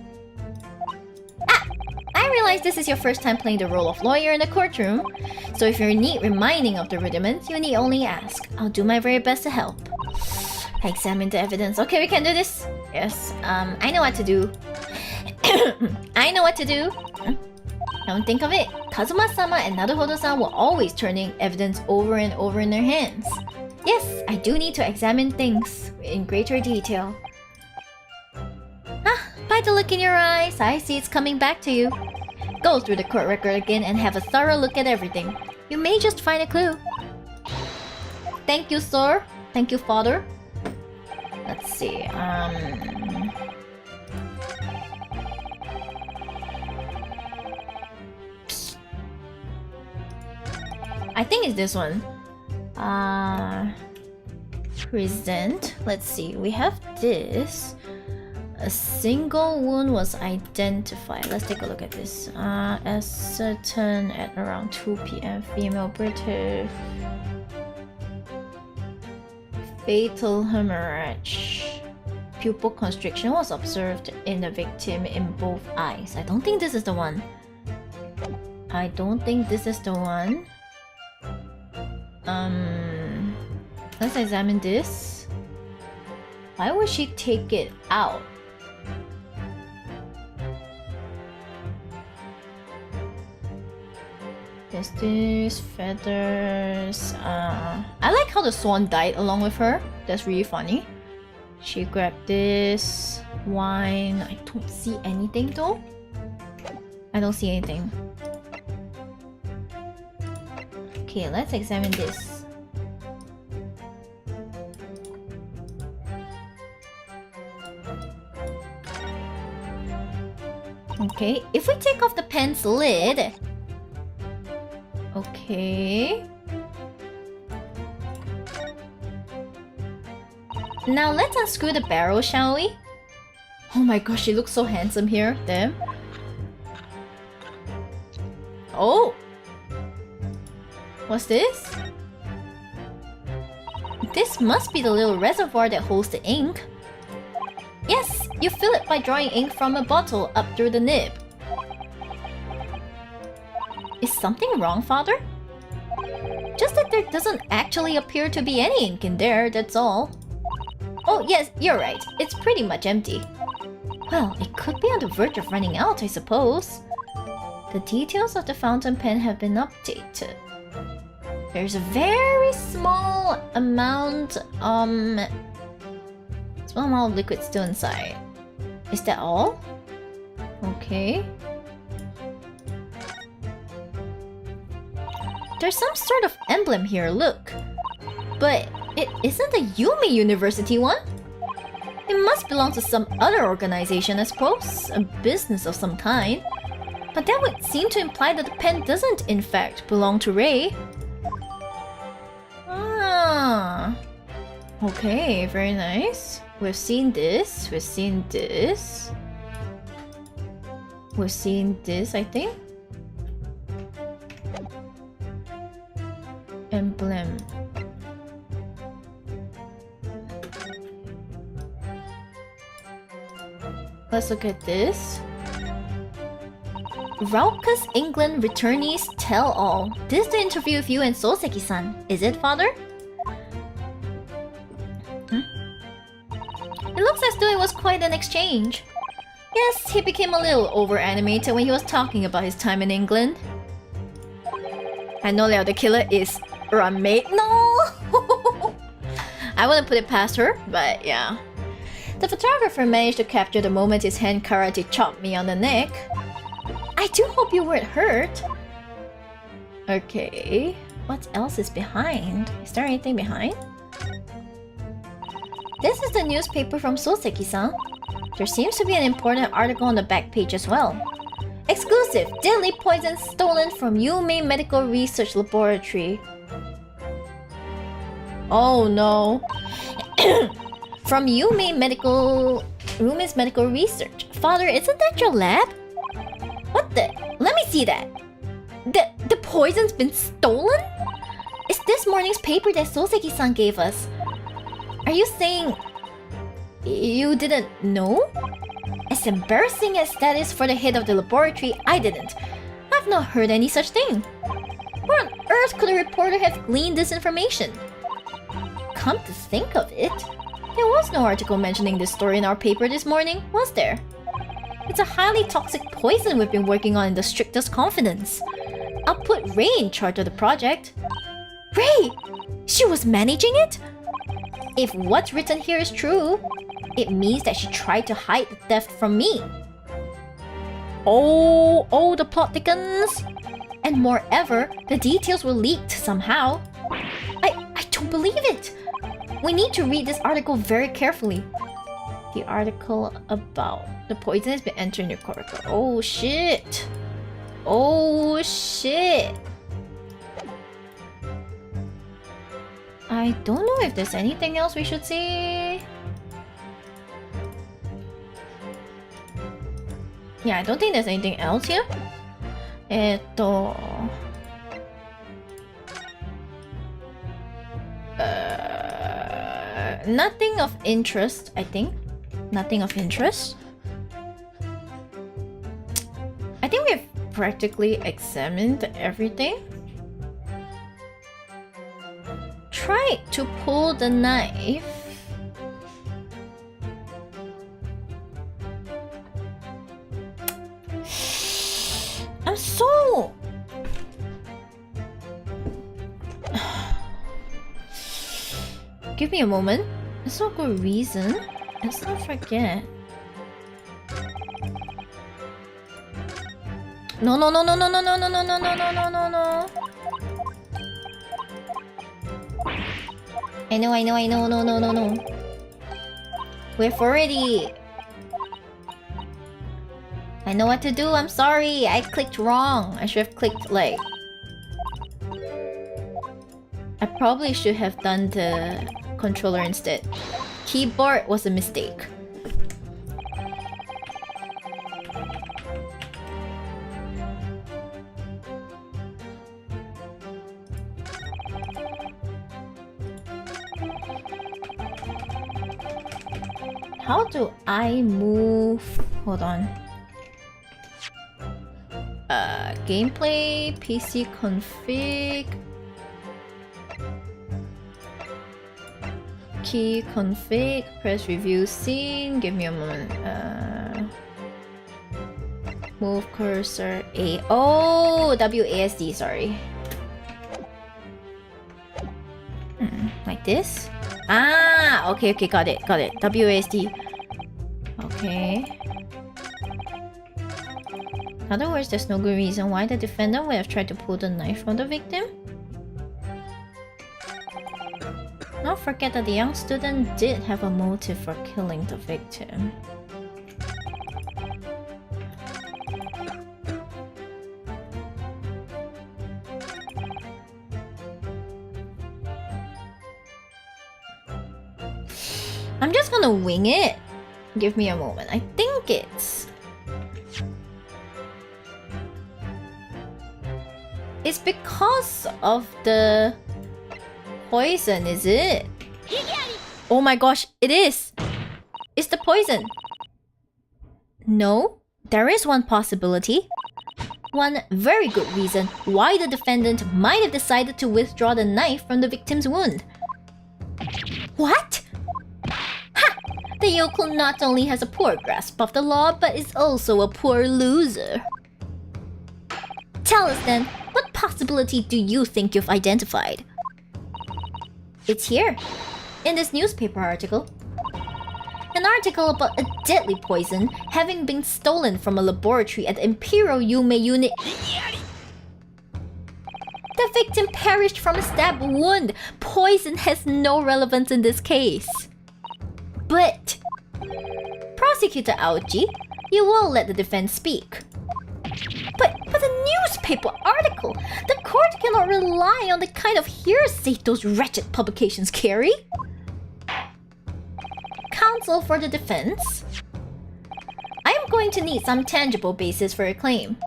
Ah! I realize this is your first time playing the role of lawyer in the courtroom, so if you need reminding of the rudiments, you need only ask. I'll do my very best to help. Examine the evidence. Okay, we can do this. Yes, I know what to do. I know what to do. Don't think of it. Kazuma-sama and Naruhodo-san were always turning evidence over and over in their hands. Yes, I do need to examine things in greater detail. Ah, by the look in your eyes, I see it's coming back to you. Go through the court record again and have a thorough look at everything. You may just find a clue. Thank you, sir. Thank you, father. Let's see, I think it's this one. Present. Let's see. We have this. A single wound was identified. Let's take a look at this. Ascertained at around 2 p.m. Female British. Fatal hemorrhage. Pupil constriction was observed in the victim in both eyes. I don't think this is the one. I don't think this is the one. Let's examine this. Why would she take it out? There's this, feathers. I like how the swan died along with her. That's really funny. She grabbed this, wine. I don't see anything though. I don't see anything. Okay, let's examine this. Okay, if we take off the pen's lid. Okay. Now let's unscrew the barrel, shall we? Oh my gosh, she looks so handsome here. Damn. Oh! What's this? This must be the little reservoir that holds the ink. Yes, you fill it by drawing ink from a bottle up through the nib. Is something wrong, father? Just that there doesn't actually appear to be any ink in there, that's all. Oh yes, you're right. It's pretty much empty. Well, it could be on the verge of running out, I suppose. The details of the fountain pen have been updated. There's a very small amount of liquid still inside. Is that all? Okay. There's some sort of emblem here, look. But it isn't the Yume University one. It must belong to some other organization, I suppose. A business of some kind. But that would seem to imply that the pen doesn't, in fact, belong to Ray. Ah. Okay, very nice. We've seen this. We've seen this. We've seen this, I think. Emblem. Let's look at this. Rauka's England returnees tell all. This is the interview with you and Soseki-san. Is it, father? It looks as though it was quite an exchange. Yes, he became a little over-animated when he was talking about his time in England. I know Leo the killer is Roommate. No! I wouldn't put it past her, but yeah. The photographer managed to capture the moment his hand karate chopped me on the neck. I do hope you weren't hurt. Okay. What else is behind? Is there anything behind? This is the newspaper from Soseki-san. There seems to be an important article on the back page as well. Exclusive! Deadly poison stolen from Yume Medical Research Laboratory. Oh no. From Yume's Medical Research. Father, isn't that your lab? What the? Let me see that. The poison's been stolen? It's this morning's paper that Soseki-san gave us. Are you saying you didn't know? As embarrassing as that is for the head of the laboratory, I didn't. I've not heard any such thing. Where on earth could a reporter have gleaned this information? Come to think of it, there was no article mentioning this story in our paper this morning, was there? It's a highly toxic poison we've been working on in the strictest confidence. I'll put Ray in charge of the project. Ray! She was managing it? If what's written here is true, it means that she tried to hide the theft from me. Oh, the plot thickens. And moreover, the details were leaked somehow. I don't believe it. We need to read this article very carefully. The article about the poison has been entering your corridor. Oh shit. Oh shit. I don't know if there's anything else we should see. Yeah, I don't think there's anything else here. Nothing of interest, I think. Nothing of interest. I think we've practically examined everything. Try to pull the knife. I'm so... Give me a moment. It's not a good reason. Let's not forget. No. I know. No. We've already... I know what to do. I'm sorry. I clicked wrong. I should have clicked like... I probably should have done the controller instead. Keyboard was a mistake. How do I move? Hold on. Gameplay, PC config. Key config, press review scene. Give me a moment. Move cursor A. Oh, WASD, sorry. Like this? Ah, okay, got it. WASD. Okay. In other words, there's no good reason why the defendant would have tried to pull the knife from the victim. Don't forget that the young student did have a motive for killing the victim. I'm just gonna wing it. Give me a moment. I think it's because of the poison, is it? Oh my gosh, it is! It's the poison. No, there is one possibility. One very good reason why the defendant might have decided to withdraw the knife from the victim's wound. What? Ha! The yokel not only has a poor grasp of the law, but is also a poor loser. Tell us then, what possibility do you think you've identified? It's here, in this newspaper article. An article about a deadly poison having been stolen from a laboratory at the Imperial Yume unit. The victim perished from a stab wound. Poison has no relevance in this case. But, Prosecutor Aoji, you will let the defense speak. But a newspaper article! The court cannot rely on the kind of hearsay those wretched publications carry. Counsel for the defense. I am going to need some tangible basis for your claim.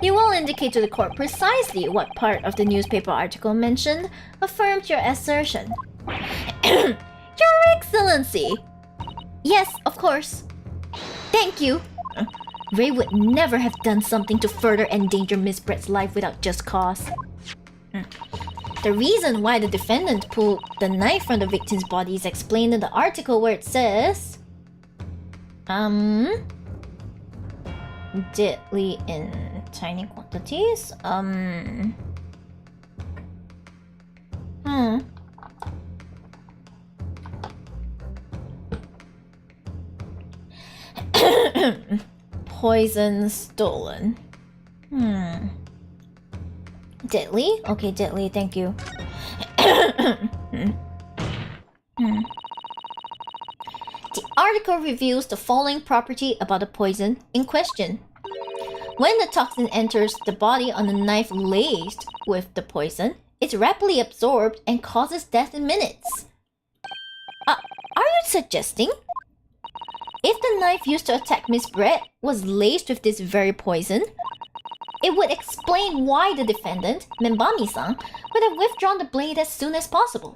You will indicate to the court precisely what part of the newspaper article mentioned affirmed your assertion. Your Excellency! Yes, of course. Thank you. Ray would never have done something to further endanger Miss Brett's life without just cause. The reason why the defendant pulled the knife from the victim's body is explained in the article where it says... deadly in tiny quantities? Poison stolen. Deadly? Okay, deadly, thank you. The article reveals the following property about the poison in question. When the toxin enters the body on a knife laced with the poison, it's rapidly absorbed and causes death in minutes. Are you suggesting? If the knife used to attack Miss Brett was laced with this very poison, it would explain why the defendant, Membami-san, would have withdrawn the blade as soon as possible.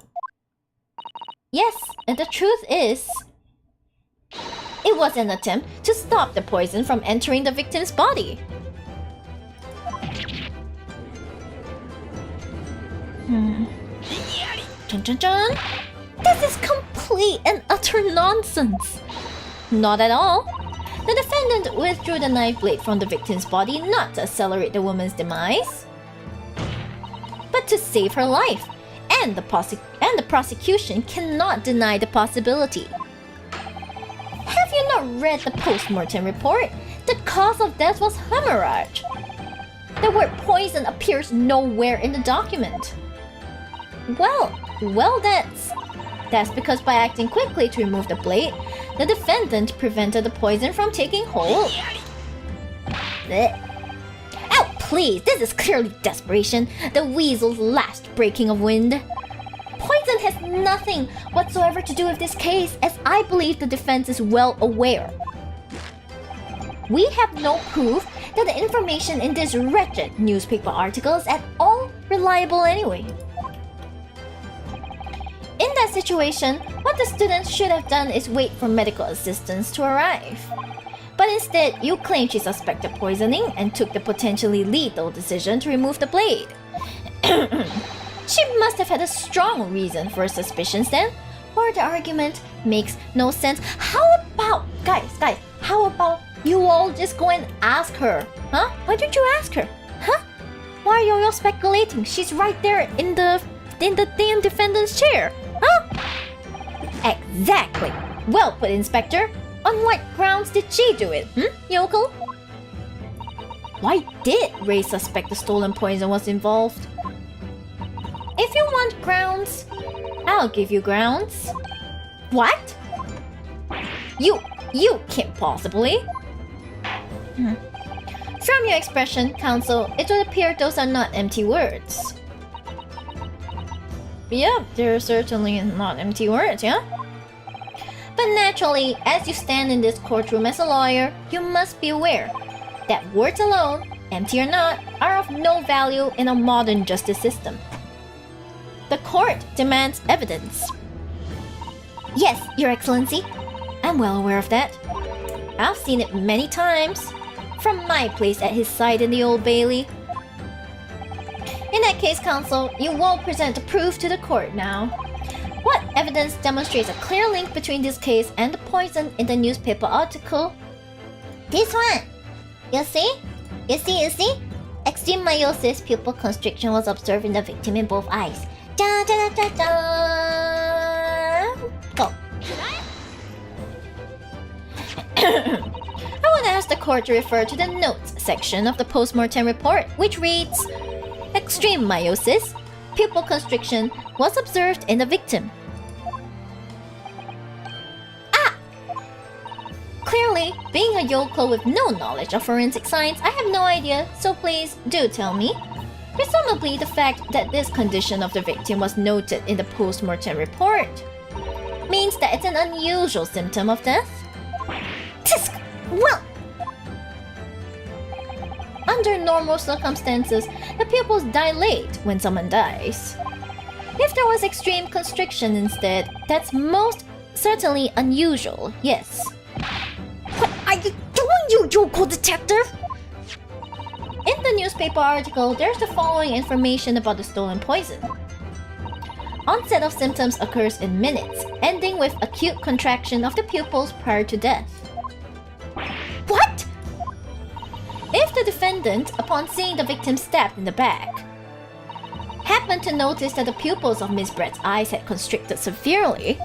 Yes, and the truth is, it was an attempt to stop the poison from entering the victim's body. Dun dun dun. This is complete and utter nonsense. Not at all. The defendant withdrew the knife blade from the victim's body not to accelerate the woman's demise, but to save her life, and the prosecution cannot deny the possibility. Have you not read the post-mortem report? The cause of death was hemorrhage. The word poison appears nowhere in the document. Well, that's because by acting quickly to remove the blade, the defendant prevented the poison from taking hold. Oh, please, this is clearly desperation, the weasel's last breaking of wind. Poison has nothing whatsoever to do with this case, as I believe the defense is well aware. We have no proof that the information in this wretched newspaper article is at all reliable anyway. In that situation, what the students should have done is wait for medical assistance to arrive. But instead, you claim she suspected poisoning and took the potentially lethal decision to remove the blade. She must have had a strong reason for her suspicions then, or the argument makes no sense. How about, guys, how about you all just go and ask her? Huh? Why don't you ask her? Huh? Why are you all speculating? She's right there in the damn defendant's chair. Huh? Exactly. Well put, Inspector. On what grounds did she do it, yokel? Why did Ray suspect the stolen poison was involved? If you want grounds, I'll give you grounds. What? You can't possibly. From your expression, counsel, it would appear those are not empty words. Yeah, they're certainly not empty words, yeah? But naturally, as you stand in this courtroom as a lawyer, you must be aware that words alone, empty or not, are of no value in a modern justice system. The court demands evidence. Yes, Your Excellency. I'm well aware of that. I've seen it many times, from my place at his side in the Old Bailey. In that case, counsel, you won't present the proof to the court now. What evidence demonstrates a clear link between this case and the poison in the newspaper article? This one! You see? You see? Extreme meiosis pupil constriction was observed in the victim in both eyes. Da da da da da! Go. I want to ask the court to refer to the notes section of the post-mortem report, which reads: extreme meiosis, pupil constriction, was observed in the victim. Ah! Clearly, being a yokel with no knowledge of forensic science, I have no idea, so please do tell me. Presumably, the fact that this condition of the victim was noted in the post-mortem report means that it's an unusual symptom of death. Tisk! Well, under normal circumstances, the pupils dilate when someone dies. If there was extreme constriction instead, that's most certainly unusual, yes. What are you doing, you yokel detective? In the newspaper article, there's the following information about the stolen poison. Onset of symptoms occurs in minutes, ending with acute contraction of the pupils prior to death. What? If the defendant, upon seeing the victim stabbed in the back, happened to notice that the pupils of Miss Brett's eyes had constricted severely,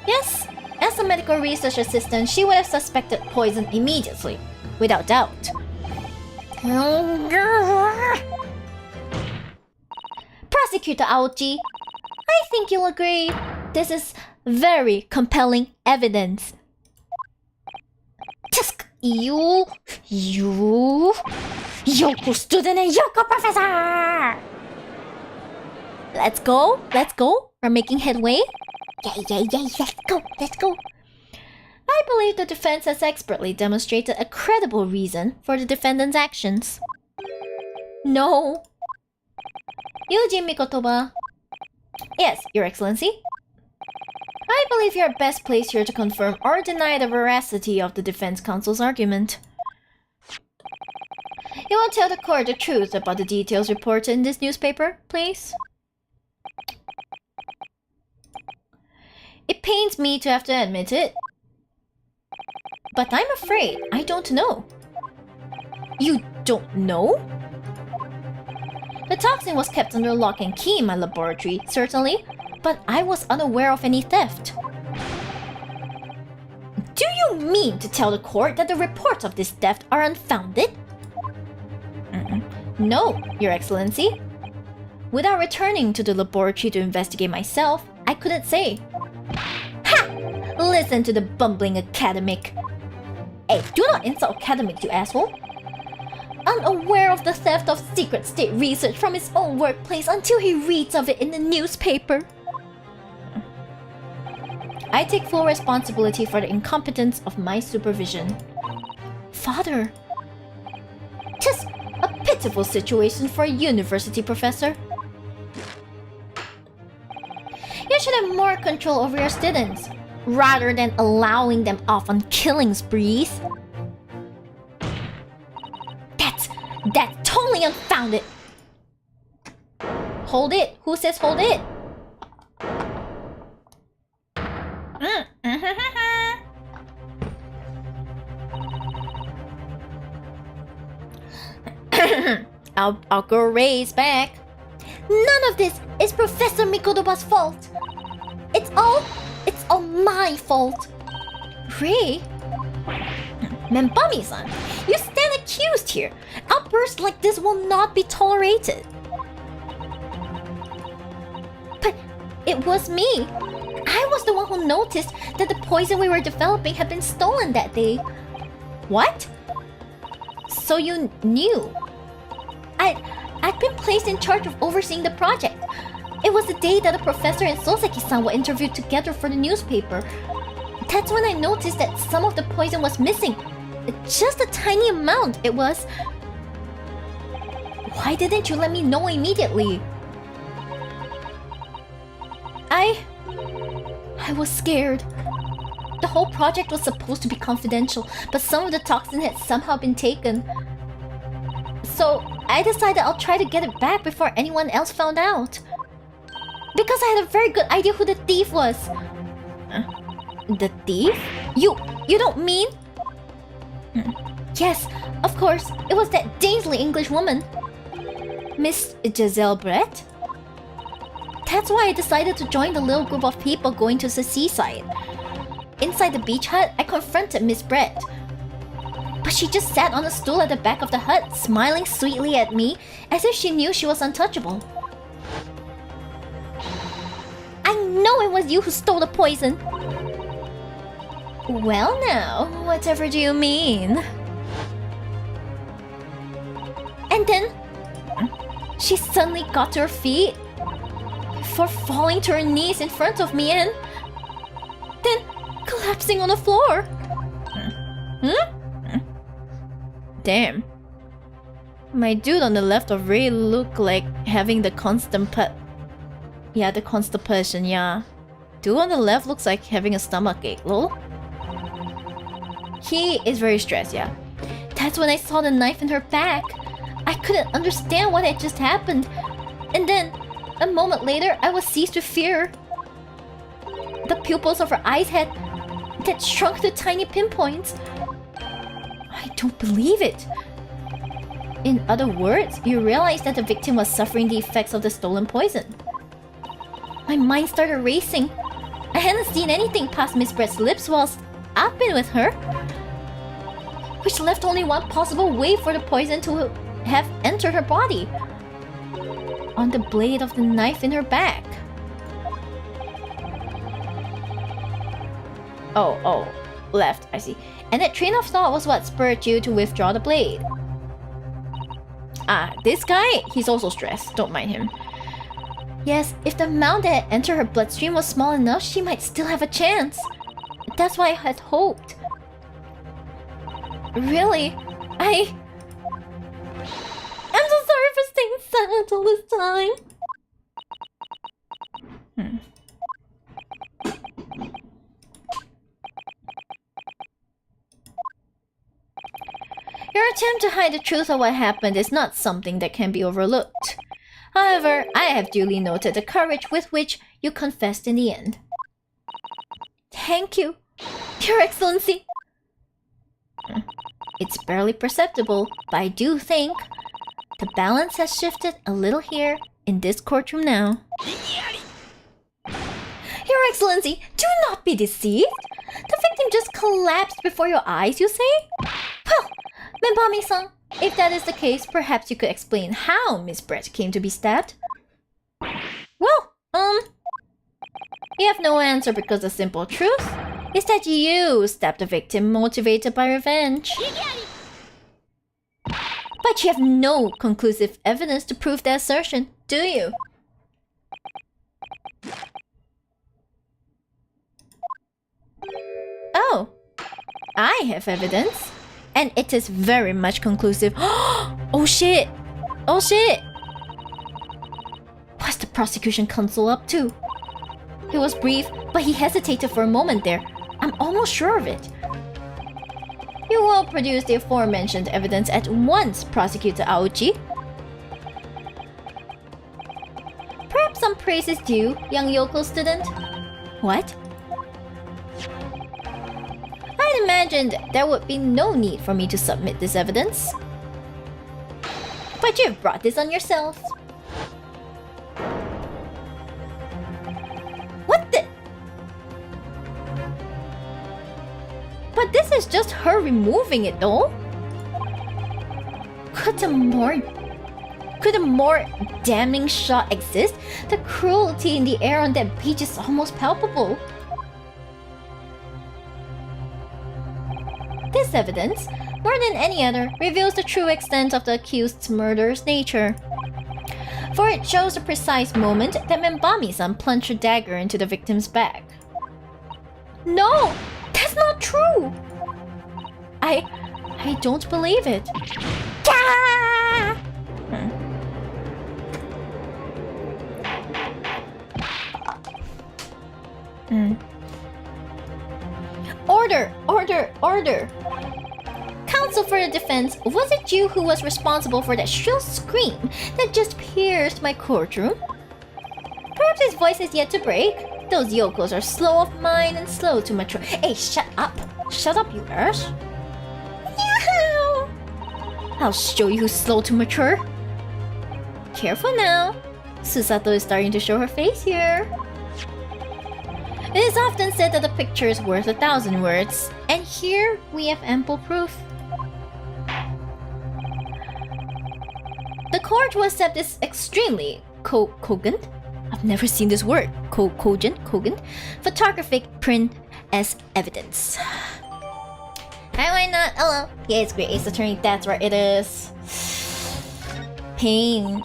yes, as a medical research assistant, she would have suspected poison immediately, without doubt. Prosecutor Aochi, I think you'll agree this is very compelling evidence. Tisk! You, Yoko student and Yoko professor! Let's go. We're making headway. Yeah, let's go. I believe the defense has expertly demonstrated a credible reason for the defendant's actions. No. Yujin Mikotoba. Yes, Your Excellency. I believe you're best placed here to confirm or deny the veracity of the defense counsel's argument. You will tell the court the truth about the details reported in this newspaper, please? It pains me to have to admit it, but I'm afraid I don't know. You don't know? The toxin was kept under lock and key in my laboratory, certainly, but I was unaware of any theft. Do you mean to tell the court that the reports of this theft are unfounded? No, Your Excellency. Without returning to the laboratory to investigate myself, I couldn't say. Ha! Listen to the bumbling academic. Hey, do not insult academic, you asshole. Unaware of the theft of secret state research from his own workplace until he reads of it in the newspaper. I take full responsibility for the incompetence of my supervision. Father, 'tis a pitiful situation for a university professor. You should have more control over your students, rather than allowing them off on killing sprees. That's totally unfounded. Hold it. Who says hold it? I'll go raise back. None of this is Professor Mikotoba's fault. It's all my fault. Ray? Membami-san, you stand accused here. Outbursts like this will not be tolerated. But it was me. I was the one who noticed that the poison we were developing had been stolen that day. What? So you knew? I'd been placed in charge of overseeing the project. It was the day that the professor and Soseki-san were interviewed together for the newspaper. That's when I noticed that some of the poison was missing. Just a tiny amount, it was. Why didn't you let me know immediately? I was scared. The whole project was supposed to be confidential, but some of the toxin had somehow been taken. So I decided I'll try to get it back before anyone else found out. Because I had a very good idea who the thief was. The thief? You don't mean? Yes, of course. It was that Daisley English woman. Miss Giselle Brett? That's why I decided to join the little group of people going to the seaside. Inside the beach hut, I confronted Miss Brett. But she just sat on a stool at the back of the hut, smiling sweetly at me, as if she knew she was untouchable. I know it was you who stole the poison! Well now, whatever do you mean? And then, she suddenly got to her feet before falling to her knees in front of me and then collapsing on the floor. Damn. My dude on the left of really looked like having the constipation, yeah. Dude on the left looks like having a stomachache, lol. He is very stressed, yeah. That's when I saw the knife in her back. I couldn't understand what had just happened. And then, a moment later, I was seized with fear. The pupils of her eyes had shrunk to tiny pinpoints. I don't believe it. In other words, you realized that the victim was suffering the effects of the stolen poison. My mind started racing. I hadn't seen anything past Miss Brett's lips whilst I've been with her, which left only one possible way for the poison to have entered her body. On the blade of the knife in her back. Oh, left, I see. And that train of thought was what spurred you to withdraw the blade. Ah, this guy, he's also stressed. Don't mind him. Yes, if the amount that entered her bloodstream was small enough, she might still have a chance. That's why I had hoped. Really? I'm so sorry for staying silent all this time. Your attempt to hide the truth of what happened is not something that can be overlooked. However, I have duly noted the courage with which you confessed in the end. Thank you, Your Excellency. It's barely perceptible, but I do think the balance has shifted a little here in this courtroom now. Your Excellency, do not be deceived. The victim just collapsed before your eyes, you say? Well, Menbami-san, if that is the case, perhaps you could explain how Miss Brett came to be stabbed? Well, you have no answer because the simple truth is that you stabbed the victim motivated by revenge. But you have no conclusive evidence to prove that assertion, do you? Oh, I have evidence. And it is very much conclusive. Oh shit! Oh shit! What's the prosecution counsel up to? He was brief, but he hesitated for a moment there. I'm almost sure of it. You will produce the aforementioned evidence at once, Prosecutor Aochi. Perhaps some praise is due, young Yoko student. What? I imagined there would be no need for me to submit this evidence. But you've brought this on yourself. What the? But this is just her removing it, though. Could a more damning shot exist? The cruelty in the air on that beach is almost palpable. This evidence, more than any other, reveals the true extent of the accused's murder's nature. for it shows the precise moment that Membami-san plunged her dagger into the victim's back. No! That's not true! I don't believe it. Ah! Order! Order! Order! Counsel for the defense, was it you who was responsible for that shrill scream that just pierced my courtroom? Perhaps his voice is yet to break. Those yokos are slow of mind and slow to mature. Hey, shut up! Shut up, you ass! Yahoo! I'll show you who's slow to mature. Careful now. Susato is starting to show her face here. It is often said that a picture is worth 1,000 words, and here we have ample proof. The court will accept this extremely cogent? I've never seen this word. Cogent? Photographic print as evidence. Hi, why not? Hello. Yeah, it's great. Ace Attorney, that's where it is. Pain.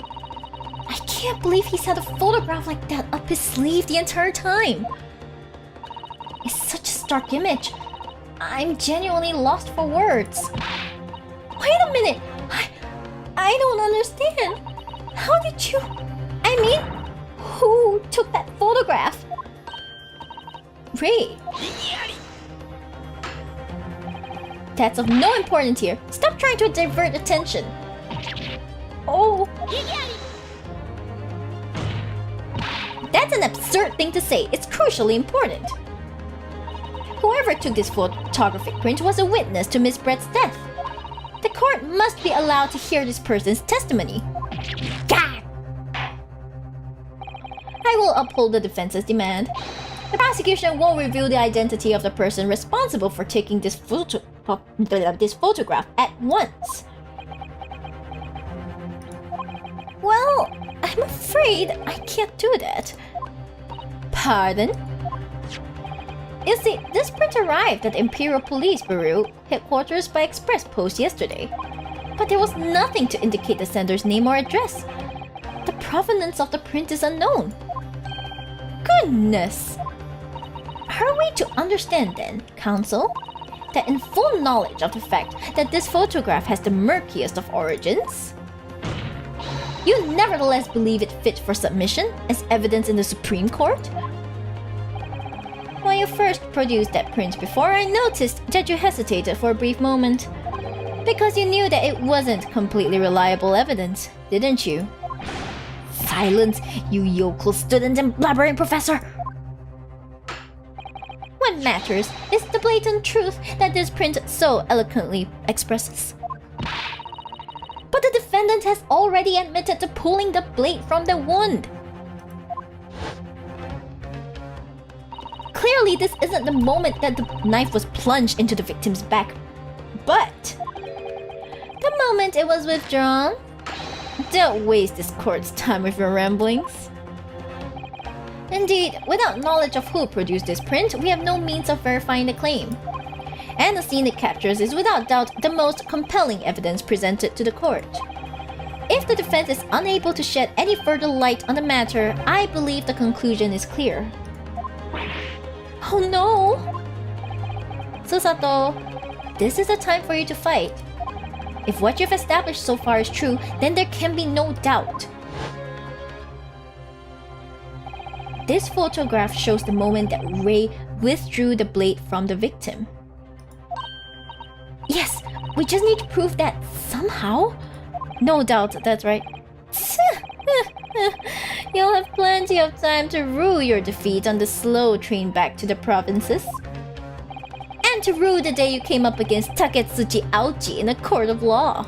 I can't believe he's had a photograph like that up his sleeve the entire time. It's such a stark image. I'm genuinely lost for words. Wait a minute! I don't understand. How did you... I mean, who took that photograph? Ray. That's of no importance here. Stop trying to divert attention. Oh. That's an absurd thing to say. It's crucially important. Whoever took this photographic print was a witness to Miss Brett's death. The court must be allowed to hear this person's testimony. Gah! I will uphold the defense's demand. The prosecution won't reveal the identity of the person responsible for taking this photograph at once. Well, I'm afraid I can't do that. Pardon? You see, this print arrived at Imperial Police Bureau headquarters by express post yesterday. But there was nothing to indicate the sender's name or address. The provenance of the print is unknown. Goodness! Are we to understand then, counsel, that in full knowledge of the fact that this photograph has the murkiest of origins, you nevertheless believe it fit for submission as evidence in the Supreme Court? When you first produced that print before, I noticed that you hesitated for a brief moment. Because you knew that it wasn't completely reliable evidence, didn't you? Silence, you yokel student and blabbering professor! What matters is the blatant truth that this print so eloquently expresses. But the defendant has already admitted to pulling the blade from the wound. Clearly, this isn't the moment that the knife was plunged into the victim's back, but the moment it was withdrawn. Don't waste this court's time with your ramblings. Indeed, without knowledge of who produced this print, we have no means of verifying the claim. And the scene it captures is without doubt the most compelling evidence presented to the court. If the defense is unable to shed any further light on the matter, I believe the conclusion is clear. Oh no! Susato, this is the time for you to fight. If what you've established so far is true, then there can be no doubt. This photograph shows the moment that Ray withdrew the blade from the victim. Yes, we just need to prove that somehow. No doubt, that's right. You'll have plenty of time to rue your defeat on the slow train back to the provinces. And to rue the day you came up against Taketsuchi Aochi in a court of law.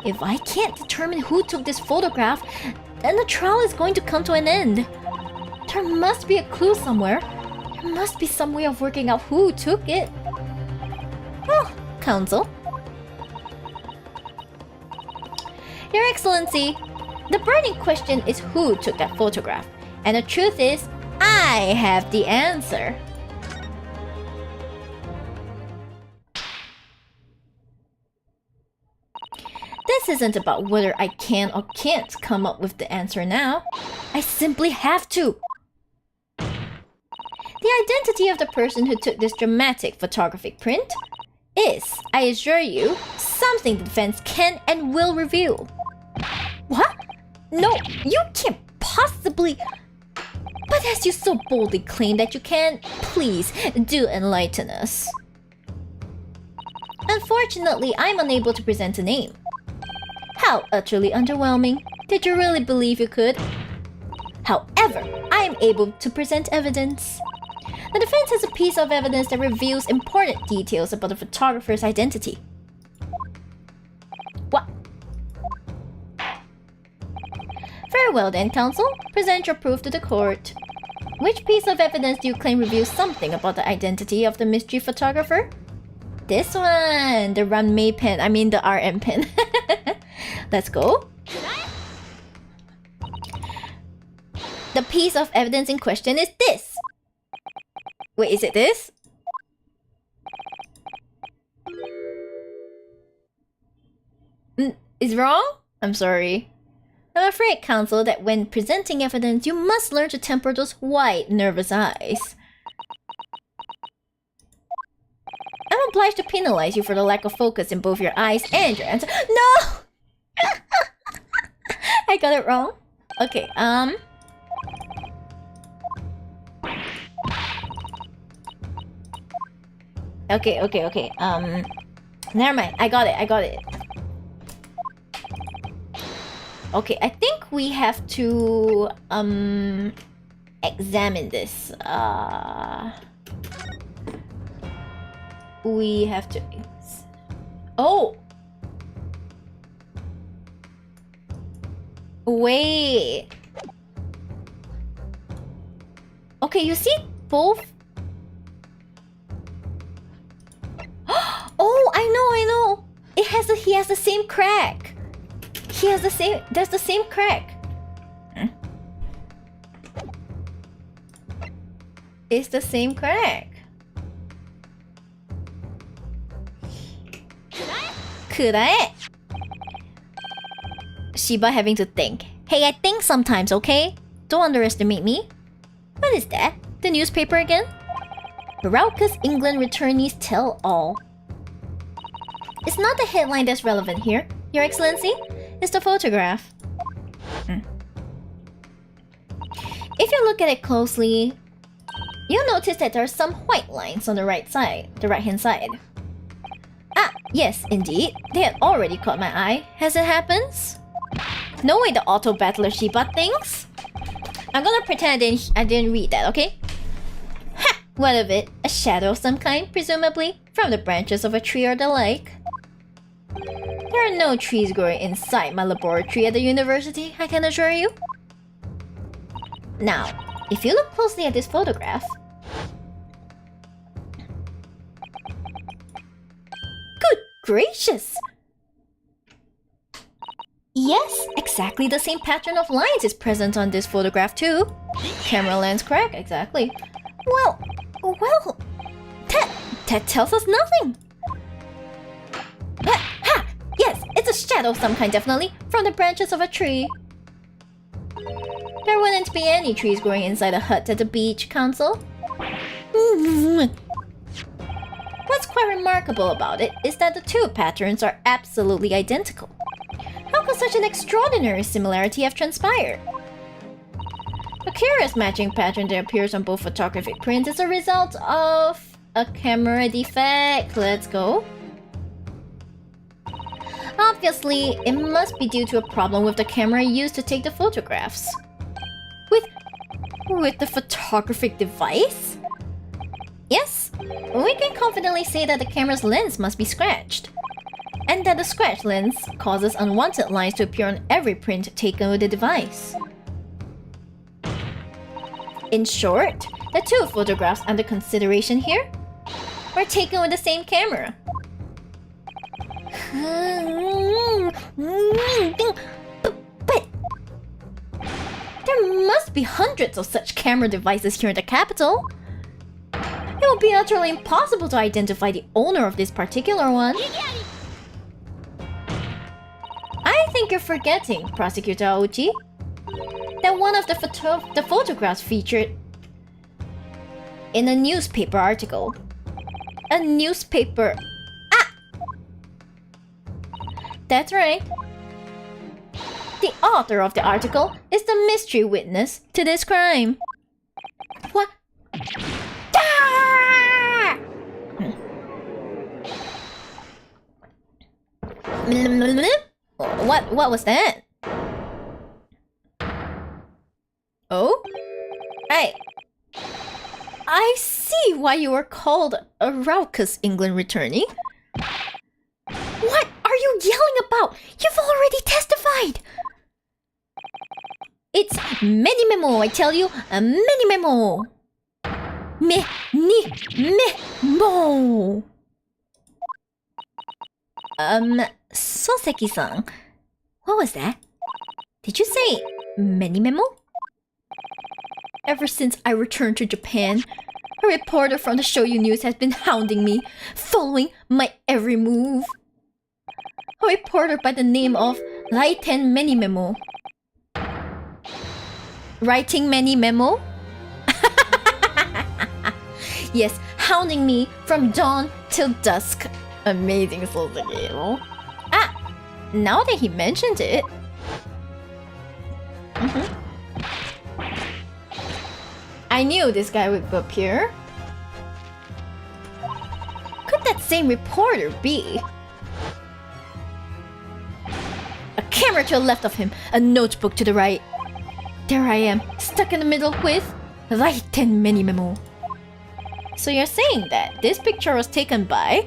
If I can't determine who took this photograph, then the trial is going to come to an end. There must be a clue somewhere. There must be some way of working out who took it. Oh, counsel. Your Excellency, the burning question is who took that photograph. And the truth is, I have the answer. This This isn't about whether I can or can't come up with the answer now. I simply have to. The identity of the person who took this dramatic photographic print is, I assure you, something the defense can and will reveal. What? No, you can't possibly... But as you so boldly claim that you can, please do enlighten us. Unfortunately, I'm unable to present a name. How utterly underwhelming. Did you really believe you could? However, I am able to present evidence. The defense has a piece of evidence that reveals important details about the photographer's identity. What? Very well then, counsel. Present your proof to the court. Which piece of evidence do you claim reveals something about the identity of the mystery photographer? This one! The Runmei pen. I mean the RM pen. Let's go. The piece of evidence in question is this. Wait, is it this? Is wrong? I'm sorry. I'm afraid, counsel, that when presenting evidence, you must learn to temper those wide, nervous eyes. I'm obliged to penalize you for the lack of focus in both your eyes and your answer. No! I got it wrong. Okay, Okay. Never mind. I got it. Okay, I think we have to, examine this. We have to... Oh! Wait. Okay, you see both? Oh, I know. He has the same crack. There's the same crack. It's the same crack. Could I? Shiba having to think. Hey, I think sometimes, okay? Don't underestimate me. What is that? The newspaper again? Baroc's England returnees tell all. It's not the headline that's relevant here, Your Excellency. It's the photograph. If you look at it closely, you'll notice that there are some white lines on the right-hand side. Ah, yes, indeed. They had already caught my eye, as it happens. No way the auto battler Shiba thinks. I'm gonna pretend I didn't read that, okay? Ha! What of it? A shadow of some kind, presumably, from the branches of a tree or the like. There are no trees growing inside my laboratory at the university, I can assure you. Now, if you look closely at this photograph... Good gracious! Yes, exactly the same pattern of lines is present on this photograph too. Camera lens crack, exactly. Well, that tells us nothing. Ha! Yes, it's a shadow of some kind, definitely, from the branches of a tree. There wouldn't be any trees growing inside a hut at the beach, counsel. What's quite remarkable about it is that the two patterns are absolutely identical. How could such an extraordinary similarity have transpired? The curious matching pattern that appears on both photographic prints is a result of a camera defect. Let's go. Obviously, it must be due to a problem with the camera used to take the photographs. With the photographic device? Yes, we can confidently say that the camera's lens must be scratched. And that the scratch lens causes unwanted lines to appear on every print taken with the device. In short, the two photographs under consideration here were taken with the same camera. But there must be hundreds of such camera devices here in the capital. It would be utterly impossible to identify the owner of this particular one. think you're forgetting, Prosecutor Ochi, that one of the photographs featured in a newspaper article. A newspaper... Ah! That's right. The author of the article is the mystery witness to this crime. What? Ah! What was that? Oh? I see why you were called a raucous England returnee. What are you yelling about? You've already testified! It's many memo, I tell you, a many memo. Memo. Soseki-san, what was that? Did you say many memo? Ever since I returned to Japan, a reporter from the Shoyu News has been hounding me, following my every move. A reporter by the name of Raiten Many Memo. Writing many memo? Yes, hounding me from dawn till dusk. Amazing Soseki, Ah, now that he mentioned it. I knew this guy would appear. Could that same reporter be? A camera to the left of him, a notebook to the right. There I am, stuck in the middle with Raiten Many Memo. So you're saying that this picture was taken by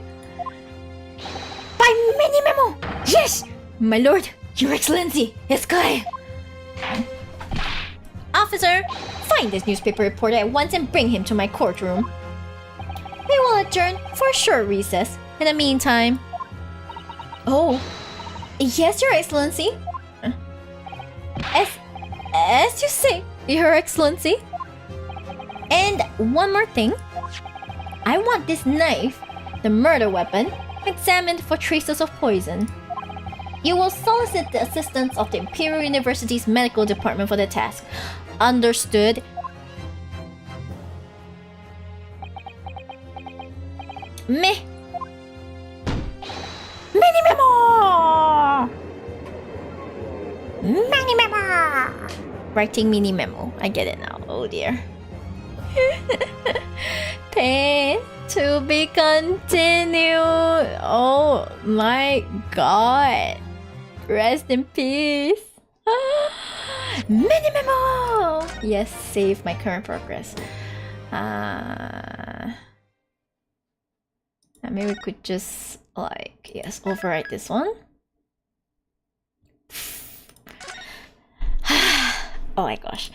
Many Memo? Yes! My lord, your excellency, Eskai. Officer, find this newspaper reporter at once and bring him to my courtroom. We will adjourn for a short recess. In the meantime... Oh, yes, your excellency. As you say, your excellency. And one more thing. I want this knife, the murder weapon, examined for traces of poison. You will solicit the assistance of the Imperial University's medical department for the task. Understood? Many memo! Many memo! Writing mini memo. I get it now. Oh dear. Pain to be continued. Oh my god. Rest in peace. Mini memo! Yes, save my current progress. Maybe we could just, like, yes, overwrite this one. Oh my gosh.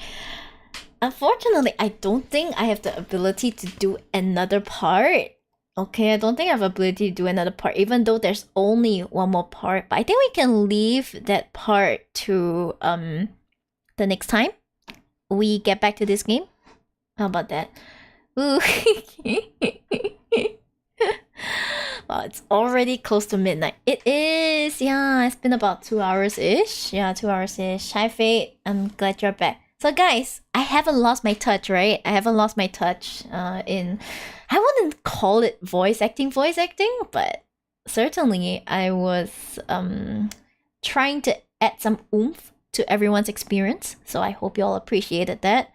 Unfortunately, I don't think I have the ability to do another part. Okay, I don't think I have ability to do another part, even though there's only one more part. But I think we can leave that part to the next time we get back to this game. How about that? Ooh. Wow, it's already close to midnight. It is! Yeah, it's been about 2 hours-ish. Yeah, 2 hours-ish. Hi, Fate. I'm glad you're back. So guys, I haven't lost my touch, right? I haven't lost my touch in... I wouldn't call it voice acting, but certainly I was trying to add some oomph to everyone's experience. So I hope you all appreciated that.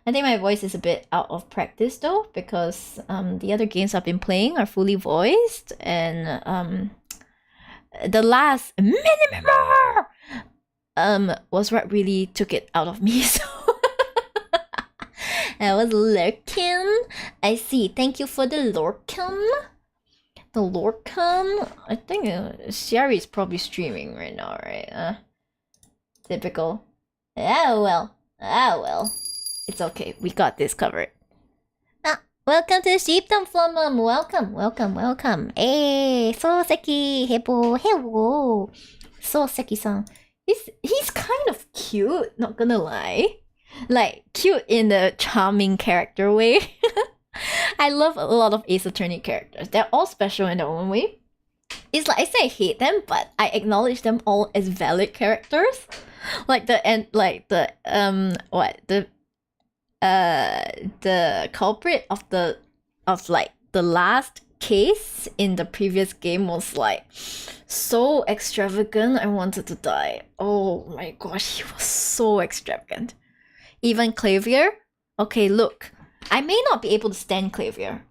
I think my voice is a bit out of practice though, because the other games I've been playing are fully voiced, and the last was what really took it out of me. So I was lurking. I see. Thank you for the lurking. The lurking. I think Shiari is probably streaming right now, right? Typical. Ah well. It's okay. We got this covered. Welcome to Shibdom Flumum. Welcome. Hey, Soseki. Hello. Soseki-san. He's kind of cute, not gonna lie. Like, cute in a charming character way. I love a lot of Ace Attorney characters. They're all special in their own way. it's like I say I hate them, but I acknowledge them all as valid characters. Like the culprit of the last case in the previous game was like so extravagant. I wanted to die. Oh my gosh, he was so extravagant. Even Clavier. Okay, look, I may not be able to stand Clavier,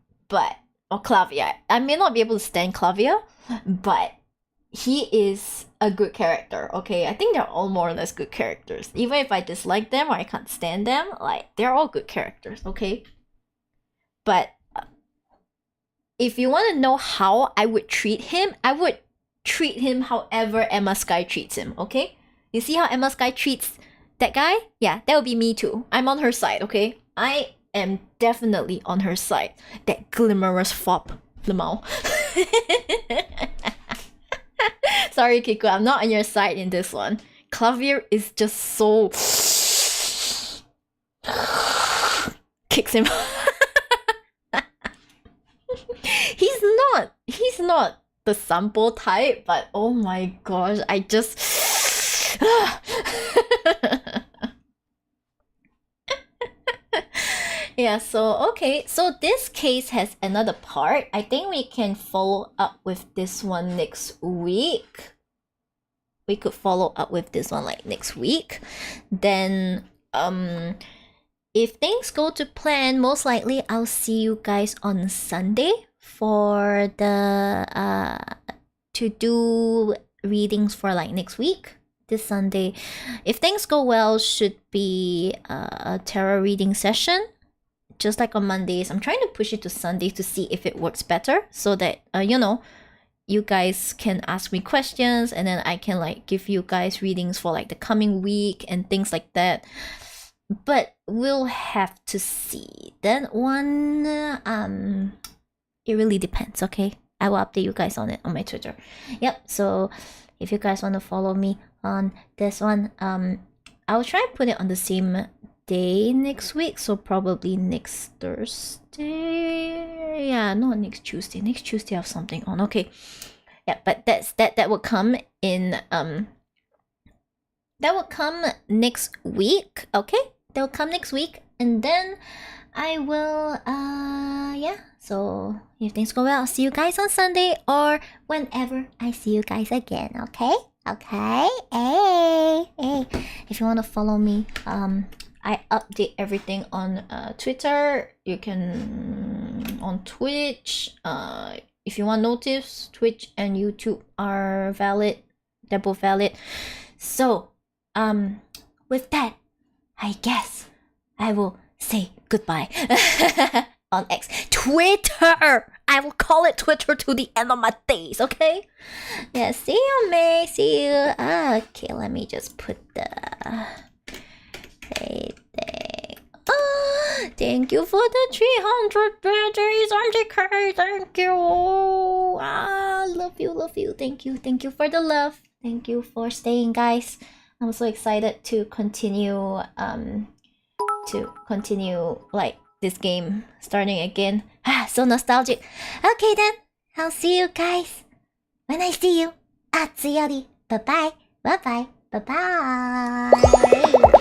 or Clavier. I may not be able to stand Clavier, but he is a good character, okay? I think they're all more or less good characters. Even if I dislike them or I can't stand them, like, they're all good characters, okay? But if you want to know how I would treat him, I would treat him however Emma Sky treats him, okay? You see how Emma Sky treats that guy? Yeah, that would be me too. I'm on her side, okay? I am definitely on her side. That glimmerous fop, Lamau. Sorry, Kiku, I'm not on your side in this one. Clavier is just so... kicks him. He's not the sample type, but oh my gosh, I just... Yeah, so okay, so this case has another part. I think we can follow up with this one next week. We could follow up with this one like next week. Then if things go to plan, most likely I'll see you guys on Sunday for the to do readings for like next week. This Sunday, if things go well, should be a tarot reading session. Just like on Mondays, I'm trying to push it to Sunday to see if it works better, so that you guys can ask me questions, and then I can like give you guys readings for like the coming week and things like that. But we'll have to see. That one, it really depends. Okay, I will update you guys on it on my Twitter. Yep. So if you guys want to follow me on this one, I'll try and put it on the same day next week, so probably next Thursday. Yeah, not next Tuesday. Next Tuesday I have something on. Okay, yeah, but that will come in that will come next week. Okay, that will come next week, and then I will yeah, so if things go well, I'll see you guys on Sunday or whenever I see you guys again. Okay, hey, if you want to follow me, I update everything on Twitter. You can on Twitch. If you want notice, Twitch and YouTube are valid. They're both valid. So, with that, I guess I will say goodbye on X. Twitter! I will call it Twitter to the end of my days, okay? Yeah, see you, May. See you. Okay, let me just put the... thank you for the 300 birthdays, MJK. Thank you. Love you. Thank you for the love. Thank you for staying, guys. I'm so excited to continue like this game starting again. So nostalgic. Okay then, I'll see you guys when I see you. Atsuyori. Bye bye.